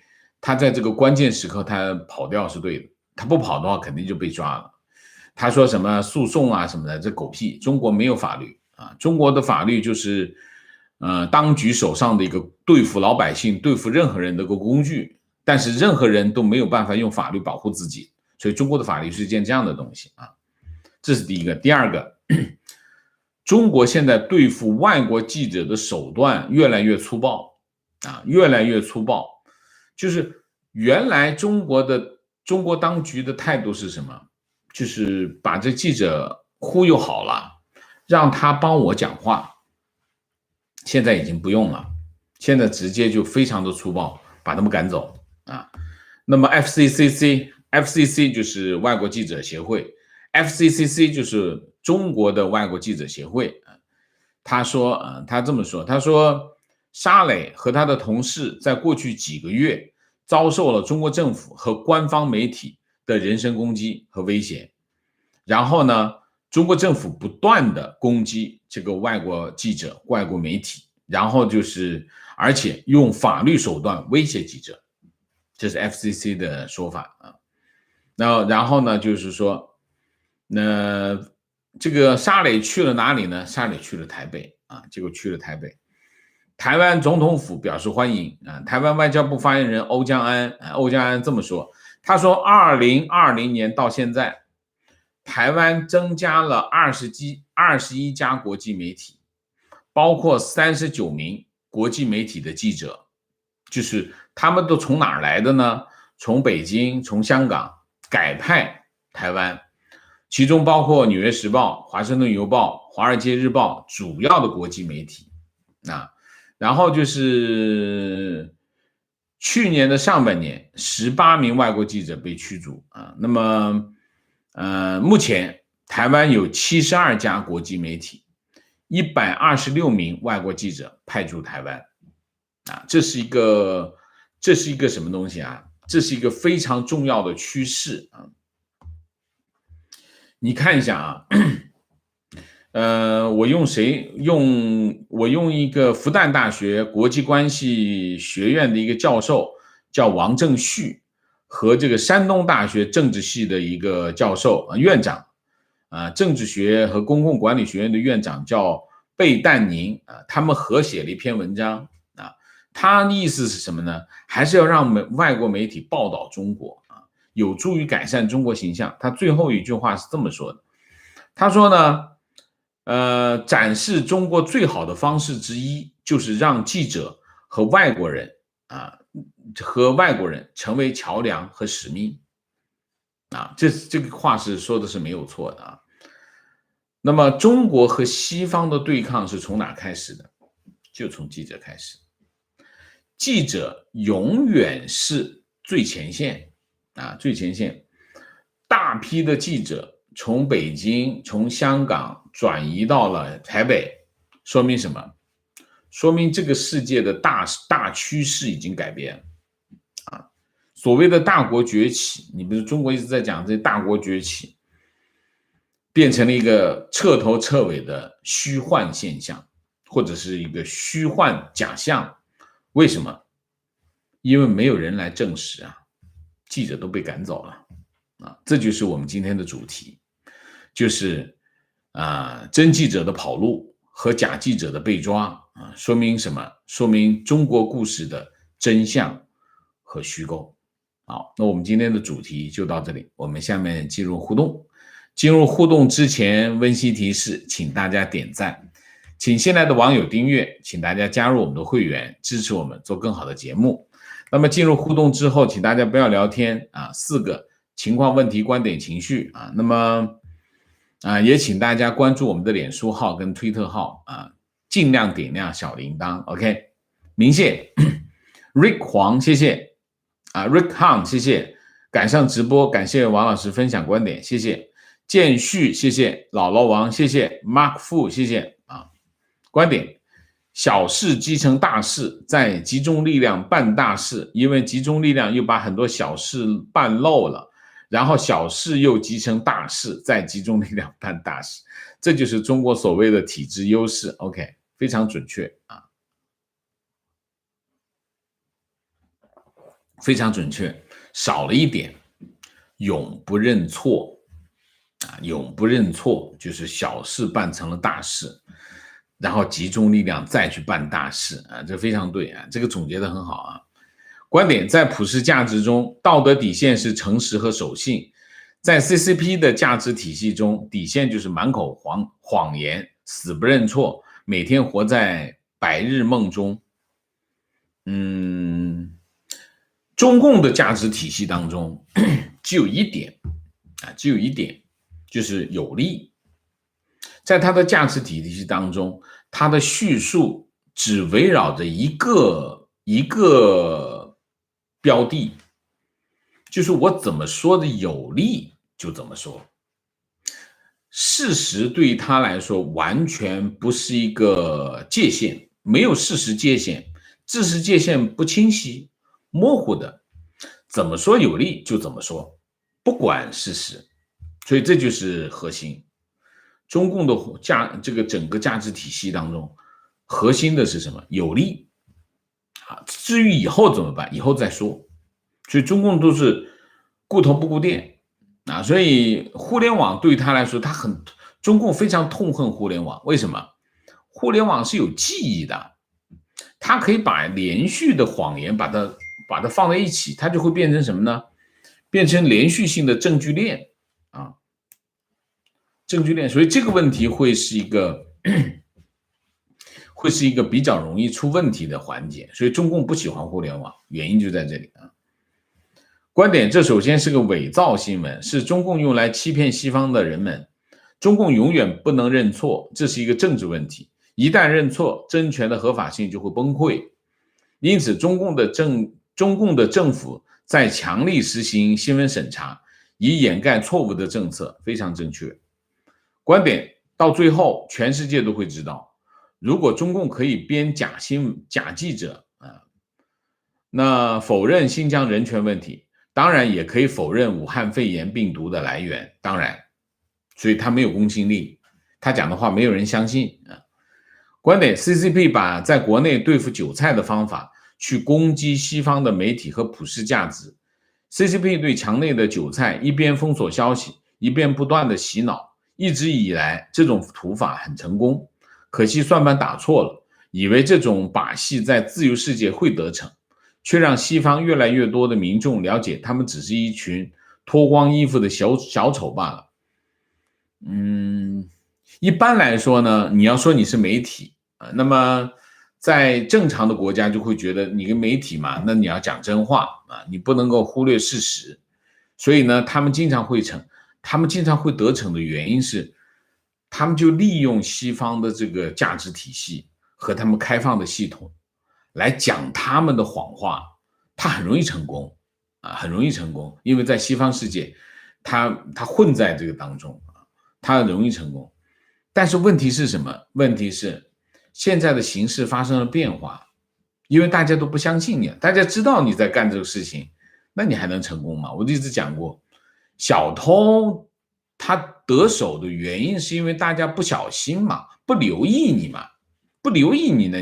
这个关键时刻他跑掉是对的，他不跑的话肯定就被抓了。他说什么诉讼啊什么的，这狗屁，中国没有法律啊，中国的法律就是当局手上的一个对付老百姓、对付任何人的一个工具，但是任何人都没有办法用法律保护自己，所以中国的法律是一件这样的东西啊，这是第一个。第二个，中国现在对付外国记者的手段越来越粗暴啊，越来越粗暴。就是原来中国当局的态度是什么？就是把这记者忽悠好了，让他帮我讲话。现在已经不用了，现在直接就非常的粗暴，把他们赶走啊。那么 FCCC 就是外国记者协会 ，FCCC 就是中国的外国记者协会。他说他这么说，他说沙磊和他的同事在过去几个月遭受了中国政府和官方媒体的人身攻击和威胁，然后呢，中国政府不断的攻击这个外国记者、外国媒体，然后就是而且用法律手段威胁记者，这是 FCC 的说法啊。然后呢，就是说，这个沙磊去了哪里呢？沙磊去了台北啊，结果去了台北。台湾总统府表示欢迎啊。台湾外交部发言人欧江安这么说，他说2020年到现在，台湾增加了21家国际媒体，包括39名国际媒体的记者，就是他们都从哪儿来的呢？从北京、从香港改派台湾，其中包括《纽约时报》、《华盛顿邮报》、《华尔街日报》主要的国际媒体啊。然后就是去年的上半年，18名外国记者被驱逐啊。那么，目前台湾有72家国际媒体，126名外国记者派驻台湾啊。这是一个什么东西啊？这是一个非常重要的趋势啊。你看一下啊。我用一个复旦大学国际关系学院的一个教授叫王正旭，和这个山东大学政治系的一个教授院长政治学和公共管理学院的院长叫贝旦宁他们合写了一篇文章啊。他的意思是什么呢？还是要让外国媒体报道中国啊，有助于改善中国形象。他最后一句话是这么说的，他说呢，展示中国最好的方式之一，就是让记者和外国人成为桥梁和使命啊。这个话是说的是没有错的啊。那么中国和西方的对抗是从哪开始的？就从记者开始。记者永远是最前线啊，最前线。大批的记者从北京、从香港转移到了台北，说明什么？说明这个世界的大趋势已经改变啊。所谓的大国崛起，你比如中国一直在讲这大国崛起，变成了一个彻头彻尾的虚幻现象，或者是一个虚幻假象。为什么？因为没有人来证实啊，记者都被赶走了啊。这就是我们今天的主题，就是真记者的跑路和假记者的被抓啊，说明什么？说明中国故事的真相和虚构。好，那我们今天的主题就到这里，我们下面进入互动。进入互动之前，温馨提示，请大家点赞，请新来的网友订阅，请大家加入我们的会员，支持我们做更好的节目。那么进入互动之后，请大家不要聊天啊，4个情况、问题、观点、情绪啊。那么也请大家关注我们的脸书号跟推特号啊，尽量点亮小铃铛。OK， 明谢 Rick 黄，谢谢Rick Han， 谢谢，赶上直播，感谢王老师分享观点，谢谢建旭，谢谢姥姥王，谢谢 Mark Fu， 谢谢观点。小事积成大事，再集中力量办大事，因为集中力量又把很多小事办漏了，然后小事又集成大事，再集中力量办大事，这就是中国所谓的体制优势。 OK， 非常准确啊，非常准确。少了一点永不认错永不认错，就是小事办成了大事，然后集中力量再去办大事这非常对这个总结的很好啊。观点，在普世价值中，道德底线是诚实和守信。在 CCP 的价值体系中，底线就是满口谎言，死不认错，每天活在白日梦中。中共的价值体系当中只有一点就是有利。在他的价值体系当中，他的叙述只围绕着一个标的，就是我怎么说的有利就怎么说。事实对于他来说完全不是一个界限，没有事实界限，事实界限不清晰，模糊的，怎么说有利就怎么说，不管事实。所以这就是核心。中共的这个整个价值体系当中，核心的是什么？有利至于以后怎么办，以后再说。所以中共都是顾头不顾店所以互联网对于他来说，中共非常痛恨互联网。为什么？互联网是有记忆的，它可以把连续的谎言把它放在一起，它就会变成什么呢？变成连续性的证据链啊，证据链。所以这个问题会是一个比较容易出问题的环节。所以中共不喜欢互联网，原因就在这里啊。观点，这首先是个伪造新闻，是中共用来欺骗西方的人们。中共永远不能认错，这是一个政治问题。一旦认错，政权的合法性就会崩溃。因此，中共的政府在强力实行新闻审查，以掩盖错误的政策，非常正确。观点到最后，全世界都会知道，如果中共可以编假记者啊，那否认新疆人权问题，当然也可以否认武汉肺炎病毒的来源，当然，所以他没有公信力，他讲的话没有人相信啊。观点 CCP 把在国内对付韭菜的方法去攻击西方的媒体和普世价值。CCP 对墙内的韭菜一边封锁消息，一边不断的洗脑，一直以来这种土法很成功。可惜算盘打错了，以为这种把戏在自由世界会得逞，却让西方越来越多的民众了解他们只是一群脱光衣服的小丑罢了。一般来说呢，你要说你是媒体啊，那么在正常的国家就会觉得你跟媒体嘛，那你要讲真话啊，你不能够忽略事实。所以呢，他们经常会得逞的原因是，他们就利用西方的这个价值体系和他们开放的系统来讲他们的谎话，他很容易成功啊，很容易成功，因为在西方世界，他混在这个当中啊，他很容易成功。但是问题是什么？问题是现在的形势发生了变化，因为大家都不相信你，大家知道你在干这个事情，那你还能成功吗？我一直讲过，小偷他得手的原因是因为大家不小心嘛，不留意你嘛，不留意你呢，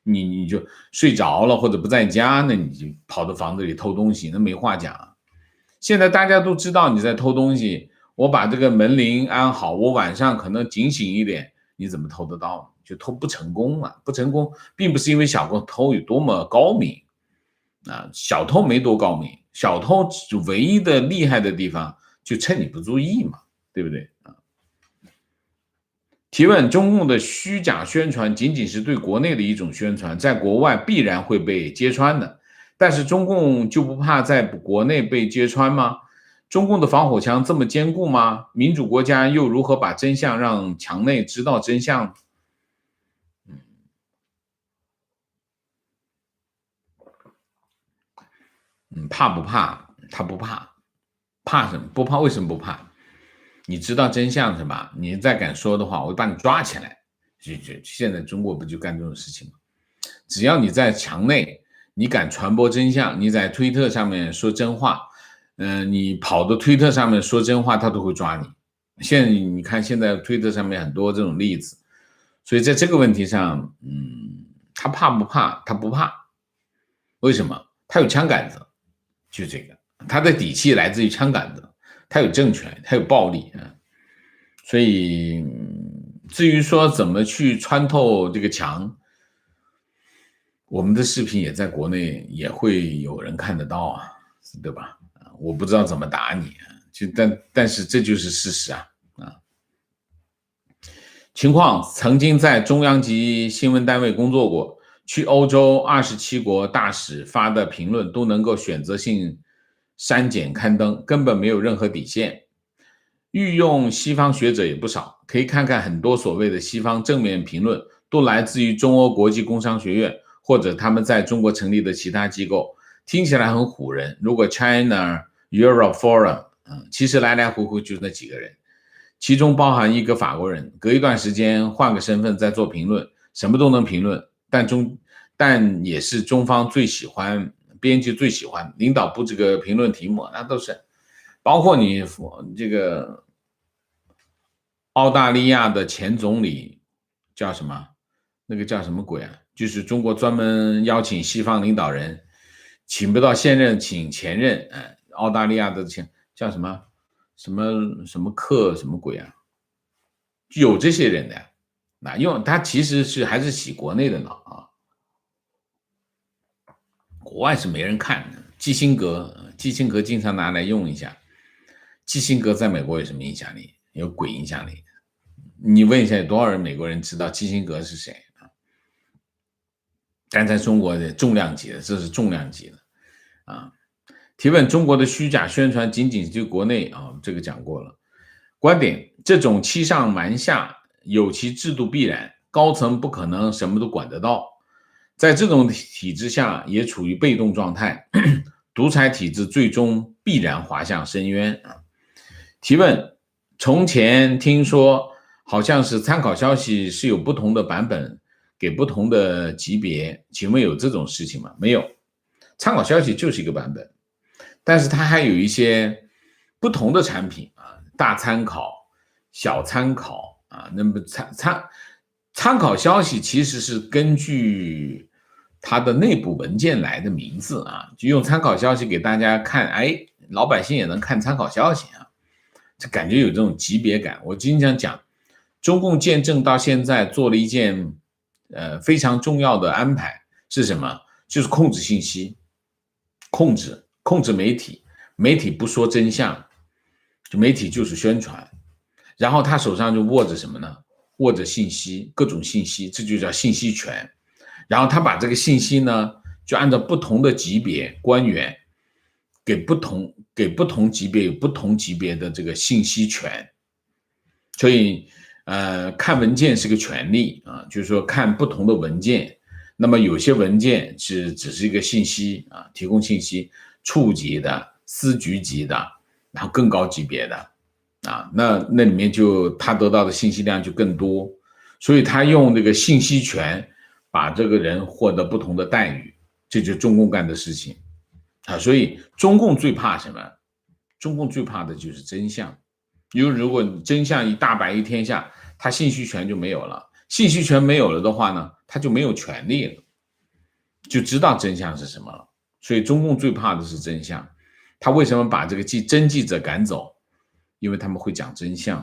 你就睡着了或者不在家，那你就跑到房子里偷东西，那没话讲。现在大家都知道你在偷东西，我把这个门铃安好，我晚上可能警醒一点，你怎么偷得到？就偷不成功嘛，不成功，并不是因为小偷有多么高明啊，小偷没多高明，小偷唯一的厉害的地方就趁你不注意嘛，对不对啊？提问：中共的虚假宣传仅仅是对国内的一种宣传，在国外必然会被揭穿的。但是中共就不怕在国内被揭穿吗？中共的防火墙这么坚固吗？民主国家又如何把真相让墙内知道真相？怕不怕？他不怕，怕什么？不怕，为什么不怕？你知道真相是吧？你再敢说的话，我就把你抓起来。现在中国不就干这种事情吗？只要你在墙内，你敢传播真相，你在推特上面说真话，你跑到推特上面说真话，他都会抓你。现在你看，现在推特上面很多这种例子，所以在这个问题上，他怕不怕？他不怕。为什么？他有枪杆子，就这个，他的底气来自于枪杆子，他有政权，他有暴力啊。所以，至于说怎么去穿透这个墙，我们的视频也在国内也会有人看得到啊，对吧？我不知道怎么打你，但是这就是事实啊。情况曾经在中央级新闻单位工作过，去欧洲27国大使发的评论都能够选择性删减刊登，根本没有任何底线。御用西方学者也不少，可以看看很多所谓的西方正面评论都来自于中欧国际工商学院或者他们在中国成立的其他机构，听起来很唬人。如果 China Europe Forum，其实来来回回就那几个人，其中包含一个法国人，隔一段时间换个身份再做评论，什么都能评论，但也是中方最喜欢，编辑最喜欢，领导部这个评论题目那都是。包括你这个澳大利亚的前总理叫什么？那个叫什么鬼啊？就是中国专门邀请西方领导人，请不到现任，请前任。澳大利亚的叫什么什么克什么鬼啊？有这些人的呀。因为他其实还是洗国内的脑啊。国外是没人看的。基辛格，基辛格经常拿来用一下。基辛格在美国有什么影响力？有鬼影响力。你问一下，有多少人美国人知道基辛格是谁？但在中国的重量级的，这是重量级的啊。提问：中国的虚假宣传仅仅对国内啊，这个讲过了。观点：这种欺上瞒下有其制度必然，高层不可能什么都管得到，在这种体制下也处于被动状态，独裁体制最终必然滑向深渊啊。提问：从前听说好像是参考消息是有不同的版本给不同的级别，请问有这种事情吗？没有，参考消息就是一个版本，但是它还有一些不同的产品啊，大参考、小参考啊。那么参考消息其实是根据它的内部文件来的名字啊，就用参考消息给大家看，哎，老百姓也能看参考消息啊，就感觉有这种级别感。我经常讲，中共建政到现在做了一件非常重要的安排是什么？就是控制信息，控制媒体，媒体不说真相，就媒体就是宣传，然后他手上就握着什么呢？握着信息，各种信息，这就叫信息权。然后他把这个信息呢，就按照不同的级别官员给不同级别有不同级别的这个信息权。所以看文件是个权利啊，就是说看不同的文件，那么有些文件只是一个信息啊，提供信息，处级的、司局级的，然后更高级别的啊，那里面就他得到的信息量就更多，所以他用这个信息权把这个人获得不同的待遇，这就是中共干的事情啊。所以中共最怕什么？中共最怕的就是真相。因为如果真相一大白于天下，他信息权就没有了。信息权没有了的话呢，他就没有权利了，就知道真相是什么了。所以中共最怕的是真相。他为什么把这个真记者赶走？因为他们会讲真相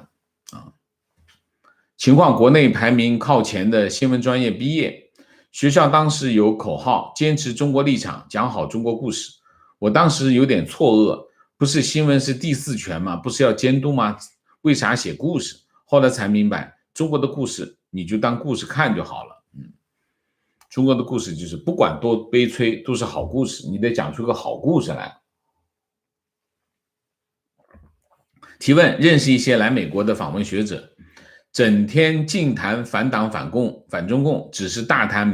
啊。情况：国内排名靠前的新闻专业毕业，学校当时有口号：坚持中国立场，讲好中国故事。我当时有点错愕。不是新闻是第四权吗？不是要监督吗？为啥写故事？后来才明白，中国的故事你就当故事看就好了。中国的故事就是不管多悲催都是好故事，你得讲出个好故事来。提问：认识一些来美国的访问学者，整天净谈反党反共反中共，只是大谈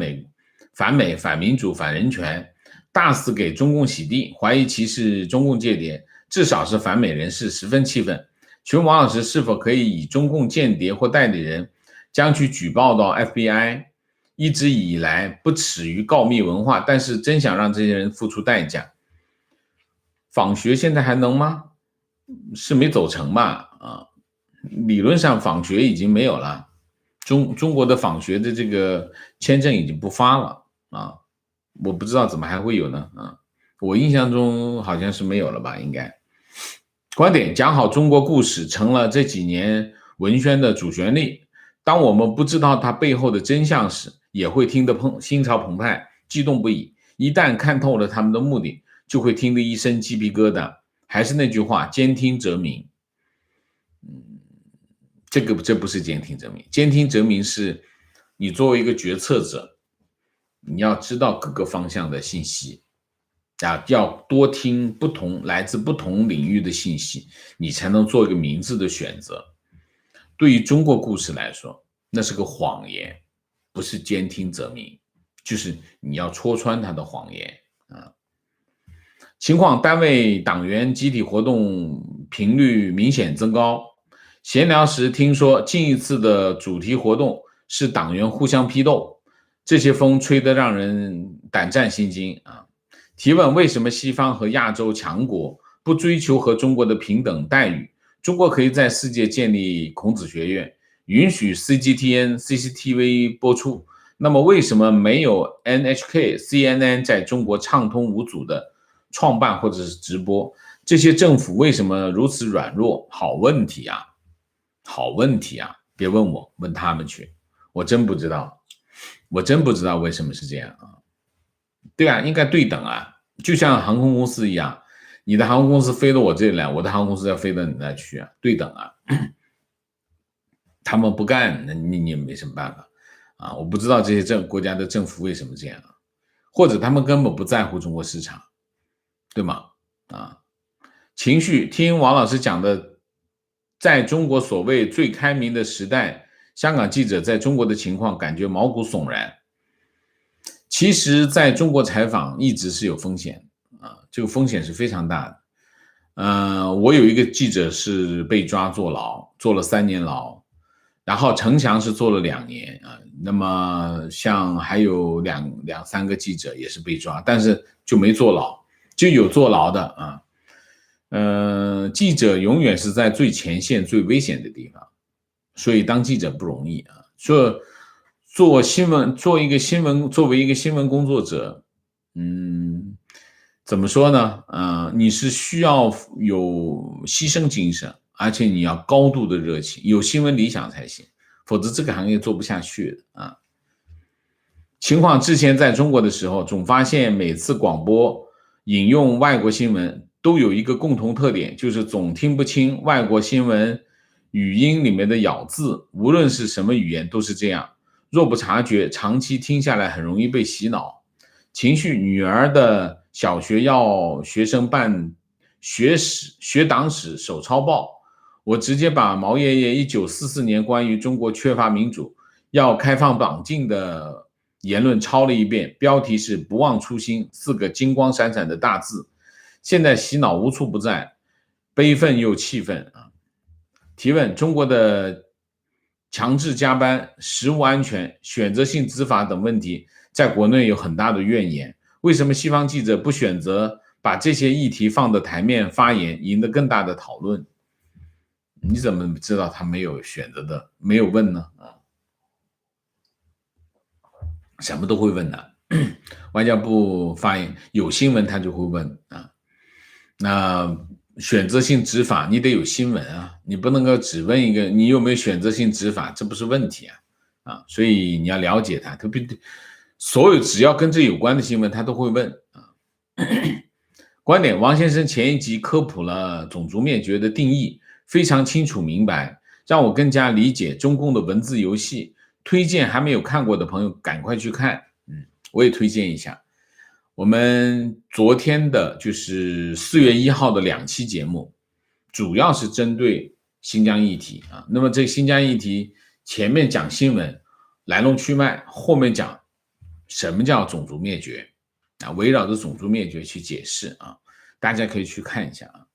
反美反民主反人权，大肆给中共洗地，怀疑其是中共间谍，至少是反美人士，十分气愤。请问王老师是否可以以中共间谍或代理人将其举报到 FBI？ 一直以来不耻于告密文化，但是真想让这些人付出代价。访学现在还能吗？是没走成吧？啊，理论上访学已经没有了，中国的访学的这个签证已经不发了啊，我不知道怎么还会有呢啊，我印象中好像是没有了吧，应该。观点：讲好中国故事成了这几年文宣的主旋律，当我们不知道它背后的真相时，也会听得心潮澎湃，激动不已。一旦看透了他们的目的，就会听得一身鸡皮疙瘩。还是那句话，兼听则明。这不是兼听则明，兼听则明是你作为一个决策者，你要知道各个方向的信息啊，要多听来自不同领域的信息，你才能做一个明智的选择。对于中国故事来说，那是个谎言，不是兼听则明，就是你要戳穿他的谎言啊。情况：单位党员集体活动频率明显增高。闲聊时听说近一次的主题活动是党员互相批斗，这些风吹得让人胆战心惊啊！提问：为什么西方和亚洲强国不追求和中国的平等待遇？中国可以在世界建立孔子学院，允许 CGTN、CCTV 播出，那么为什么没有 NHK、CNN 在中国畅通无阻的创办或者是直播？这些政府为什么如此软弱？好问题啊！好问题啊！别问我，问他们去，我真不知道为什么是这样啊。对啊，应该对等啊，就像航空公司一样，你的航空公司飞到我这里来，我的航空公司要飞到你那去啊，对等啊。他们不干，那你也没什么办法啊。我不知道这些国家的政府为什么这样啊，或者他们根本不在乎中国市场，对吗？啊，情绪，听王老师讲的，在中国所谓最开明的时代，香港记者在中国的情况，感觉毛骨悚然。其实，在中国采访一直是有风险啊，这个风险是非常大的。我有一个记者是被抓坐牢，坐了3年牢，然后陈强是坐了2年啊。那么像还有两三个记者也是被抓，但是就没坐牢，就有坐牢的啊。记者永远是在最前线、最危险的地方，所以当记者不容易啊。做新闻，作为一个新闻工作者，怎么说呢？你是需要有牺牲精神，而且你要高度的热情，有新闻理想才行，否则这个行业做不下去的啊。情况之前在中国的时候，总发现每次广播引用外国新闻都有一个共同特点，就是总听不清外国新闻语音里面的咬字，无论是什么语言都是这样。若不察觉，长期听下来很容易被洗脑。情绪，女儿的小学要学生办学党史手抄报，我直接把毛爷爷1944年关于中国缺乏民主、要开放党禁的言论抄了一遍，标题是不忘初心，4个金光闪闪的大字。现在洗脑无处不在，悲愤又气愤啊！提问：中国的强制加班、食物安全、选择性执法等问题，在国内有很大的怨言。为什么西方记者不选择把这些议题放到台面发言，赢得更大的讨论？你怎么知道他没有选择的，没有问呢？什么都会问的。外交部发言有新闻他就会问啊。那选择性执法你得有新闻啊，你不能够只问一个你有没有选择性执法，这不是问题啊。所以你要了解他，特别所有只要跟这有关的新闻他都会问啊。观点：王先生前一集科普了种族灭绝的定义，非常清楚明白，让我更加理解中共的文字游戏。推荐还没有看过的朋友赶快去看。我也推荐一下。我们昨天的就是4月1号的2期节目，主要是针对新疆议题啊。那么这个新疆议题前面讲新闻来龙去脉，后面讲什么叫种族灭绝啊，围绕着种族灭绝去解释啊，大家可以去看一下啊。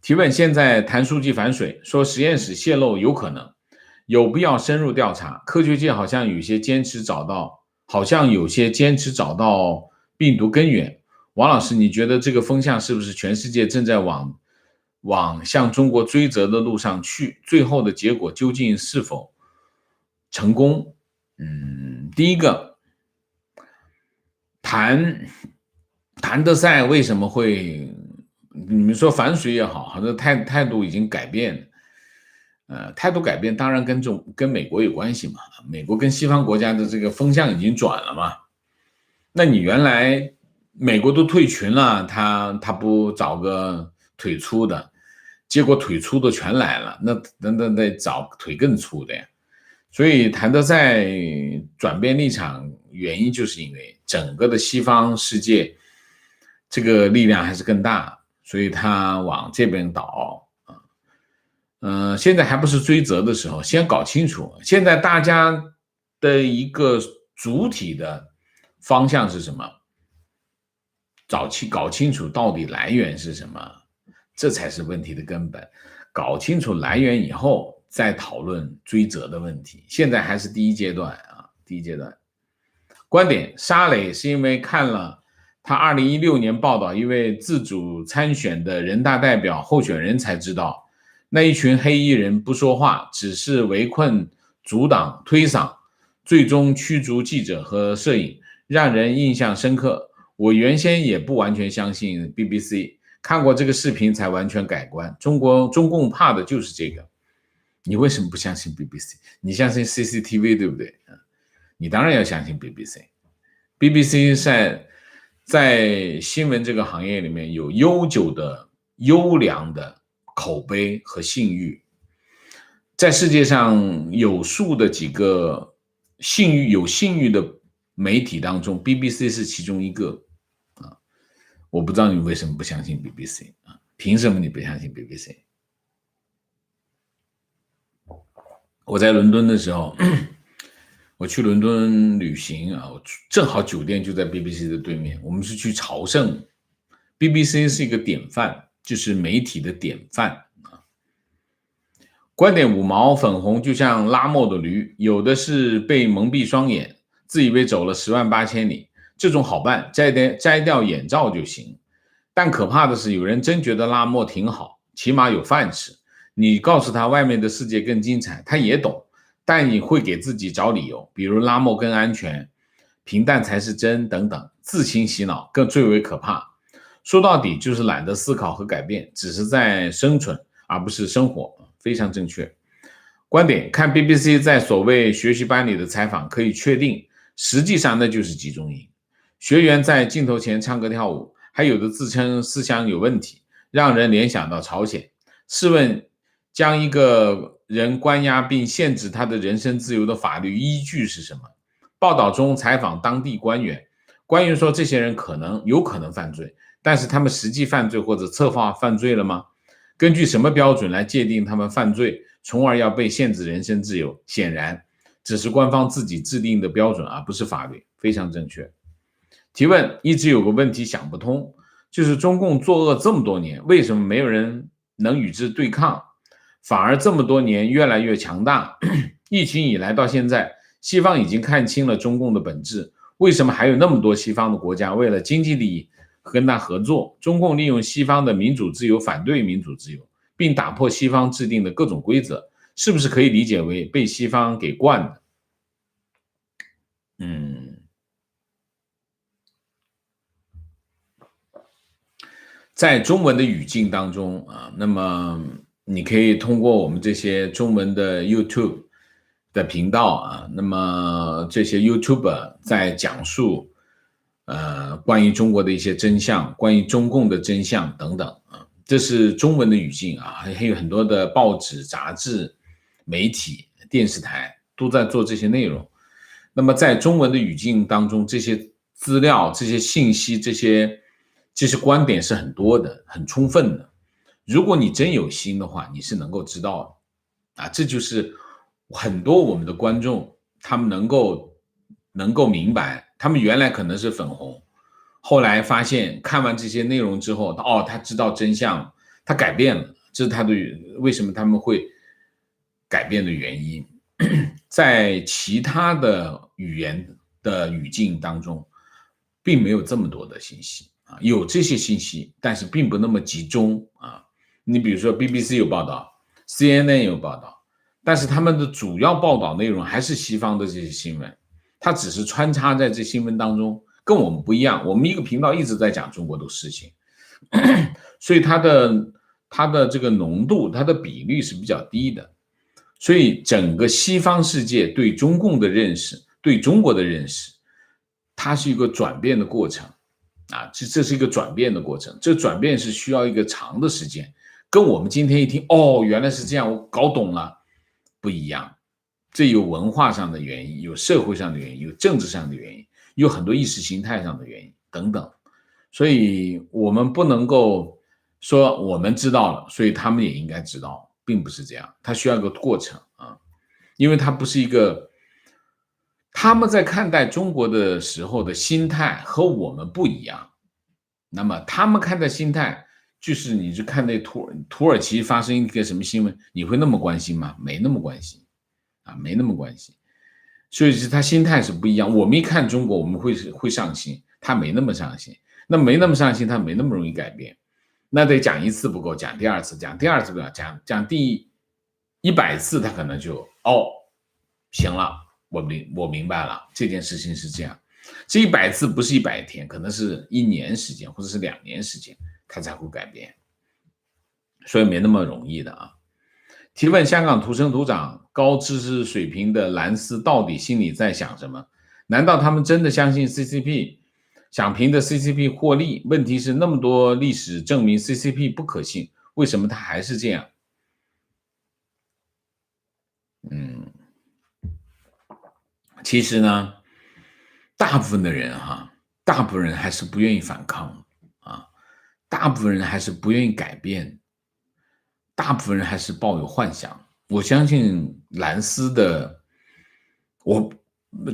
提问：现在谭书记反水，说实验室泄露有可能，有必要深入调查。科学界好像有些坚持找到病毒根源。王老师，你觉得这个风向是不是全世界正在往向中国追责的路上去？最后的结果究竟是否成功？第一个，谭德赛为什么会，你们说反水也好，好像态度已经改变了。态度改变当然跟美国有关系嘛，美国跟西方国家的这个风向已经转了嘛。那你原来美国都退群了，他不找个腿粗的，结果腿粗的全来了，那得找腿更粗的呀。所以谭德赛转变立场原因就是因为整个的西方世界这个力量还是更大，所以他往这边倒。现在还不是追责的时候，先搞清楚现在大家的一个主体的方向是什么，搞清楚到底来源是什么，这才是问题的根本。搞清楚来源以后再讨论追责的问题，现在还是第一阶段。观点：沙磊是因为看了他2016年报道一位自主参选的人大代表候选人才知道，那一群黑衣人不说话，只是围困阻挡推搡，最终驱逐记者和摄影，让人印象深刻。我原先也不完全相信 BBC， 看过这个视频才完全改观。中共怕的就是这个。你为什么不相信 BBC？ 你相信 CCTV 对不对？你当然要相信 BBC。BBC 在新闻这个行业里面有悠久的优良的口碑和信誉，在世界上有数的几个有信誉的媒体当中 BBC 是其中一个啊。我不知道你为什么不相信 BBC 啊？凭什么你不相信 BBC？ 我在伦敦的时候，我去伦敦旅行啊，我正好酒店就在 BBC 的对面，我们是去朝圣。BBC 是一个典范，就是媒体的典范啊。观点五毛粉红，就像拉磨的驴，有的是被蒙蔽双眼，自以为走了108000里，这种好办，摘掉眼罩就行。但可怕的是，有人真觉得拉磨挺好，起码有饭吃。你告诉他外面的世界更精彩，他也懂，但你会给自己找理由，比如拉磨更安全，平淡才是真等等，自行洗脑更最为可怕。说到底就是懒得思考和改变，只是在生存而不是生活，非常正确。观点看 BBC 在所谓学习班里的采访可以确定，实际上那就是集中营，学员在镜头前唱歌跳舞，还有的自称思想有问题，让人联想到朝鲜。试问将一个人关押并限制他的人身自由的法律依据是什么？报道中采访当地官员，官员说这些人有可能犯罪，但是他们实际犯罪或者策划犯罪了吗？根据什么标准来界定他们犯罪，从而要被限制人身自由？显然只是官方自己制定的标准，而不是法律。非常正确。提问，一直有个问题想不通，就是中共作恶这么多年，为什么没有人能与之对抗，反而这么多年越来越强大？疫情以来到现在，西方已经看清了中共的本质，为什么还有那么多西方的国家为了经济利益跟他合作？中共利用西方的民主自由反对民主自由，并打破西方制定的各种规则，是不是可以理解为被西方给惯的？在中文的语境当中啊，那么你可以通过我们这些中文的 YouTube 的频道啊，那么这些 YouTuber 在讲述关于中国的一些真相，关于中共的真相等等啊，这是中文的语境啊，还有很多的报纸、杂志、媒体、电视台都在做这些内容。那么在中文的语境当中，这些资料、这些信息、这些观点是很多的，很充分的。如果你真有心的话，你是能够知道的啊。这就是很多我们的观众他们能够明白，他们原来可能是粉红，后来发现看完这些内容之后，他知道真相，他改变了，这是他的为什么他们会改变的原因。在其他的语言的语境当中，并没有这么多的信息啊，有这些信息，但是并不那么集中啊。你比如说 BBC 有报道 CNN 有报道，但是他们的主要报道内容还是西方的这些新闻，它只是穿插在这新闻当中，跟我们不一样。我们一个频道一直在讲中国的事情，所以它的这个浓度，它的比率是比较低的。所以整个西方世界对中共的认识，对中国的认识，它是一个转变的过程啊，这是一个转变的过程，这转变是需要一个长的时间，跟我们今天一听原来是这样，我搞懂了不一样。这有文化上的原因，有社会上的原因，有政治上的原因，有很多意识形态上的原因等等。所以我们不能够说我们知道了，所以他们也应该知道，并不是这样，它需要一个过程啊，因为它不是一个，他们在看待中国的时候的心态和我们不一样。那么他们看待心态，就是你去看那土耳其发生一个什么新闻，你会那么关心吗？没那么关心啊，没那么关心。所以是他心态是不一样。我们一看中国，我们会上心，他没那么上心。那没那么上心，他没那么容易改变。那得讲一次不够，讲第二次，讲第二次不够，讲第100次，他可能就行了，我明白了，这件事情是这样。这100次不是100天，可能是1年时间，或者是2年时间，他才会改变。所以没那么容易的啊。提问：香港土生土长、高知识水平的蓝丝到底心里在想什么？难道他们真的相信 CCP， 想凭着 CCP 获利？问题是那么多历史证明 CCP 不可信，为什么它还是这样？其实呢，大部分的人大部分人还是不愿意反抗啊，大部分人还是不愿意改变，大部分人还是抱有幻想。我相信蓝丝的，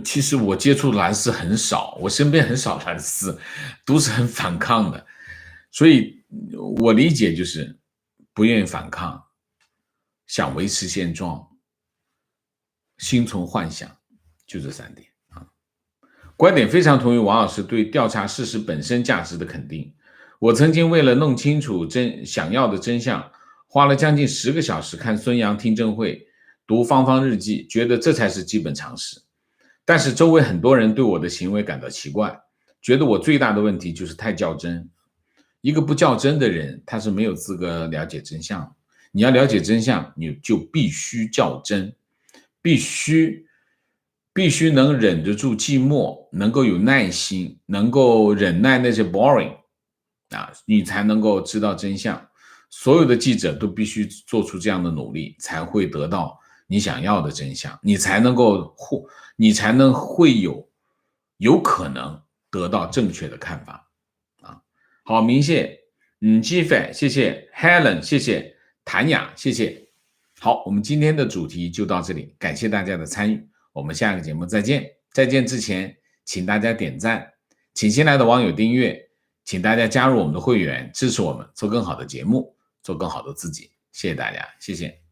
其实我接触蓝丝很少，我身边很少蓝丝，都是很反抗的，所以我理解就是不愿意反抗，想维持现状，心存幻想，就这3点。观点非常同意王老师对调查事实本身价值的肯定。我曾经为了弄清楚想要的真相，花了将近10个小时看孙杨听证会，读芳芳日记，觉得这才是基本常识。但是周围很多人对我的行为感到奇怪，觉得我最大的问题就是太较真。一个不较真的人，他是没有资格了解真相。你要了解真相，你就必须较真，必须能忍得住寂寞，能够有耐心，能够忍耐那些 boring 你才能够知道真相。所有的记者都必须做出这样的努力，才会得到你想要的真相，你才能会有可能得到正确的看法好，明谢基斐，谢谢 Helen， 谢谢谭雅，谢谢。好，我们今天的主题就到这里，感谢大家的参与，我们下个节目再见。再见之前，请大家点赞，请新来的网友订阅，请大家加入我们的会员，支持我们做更好的节目，做更好的自己。谢谢大家，谢谢。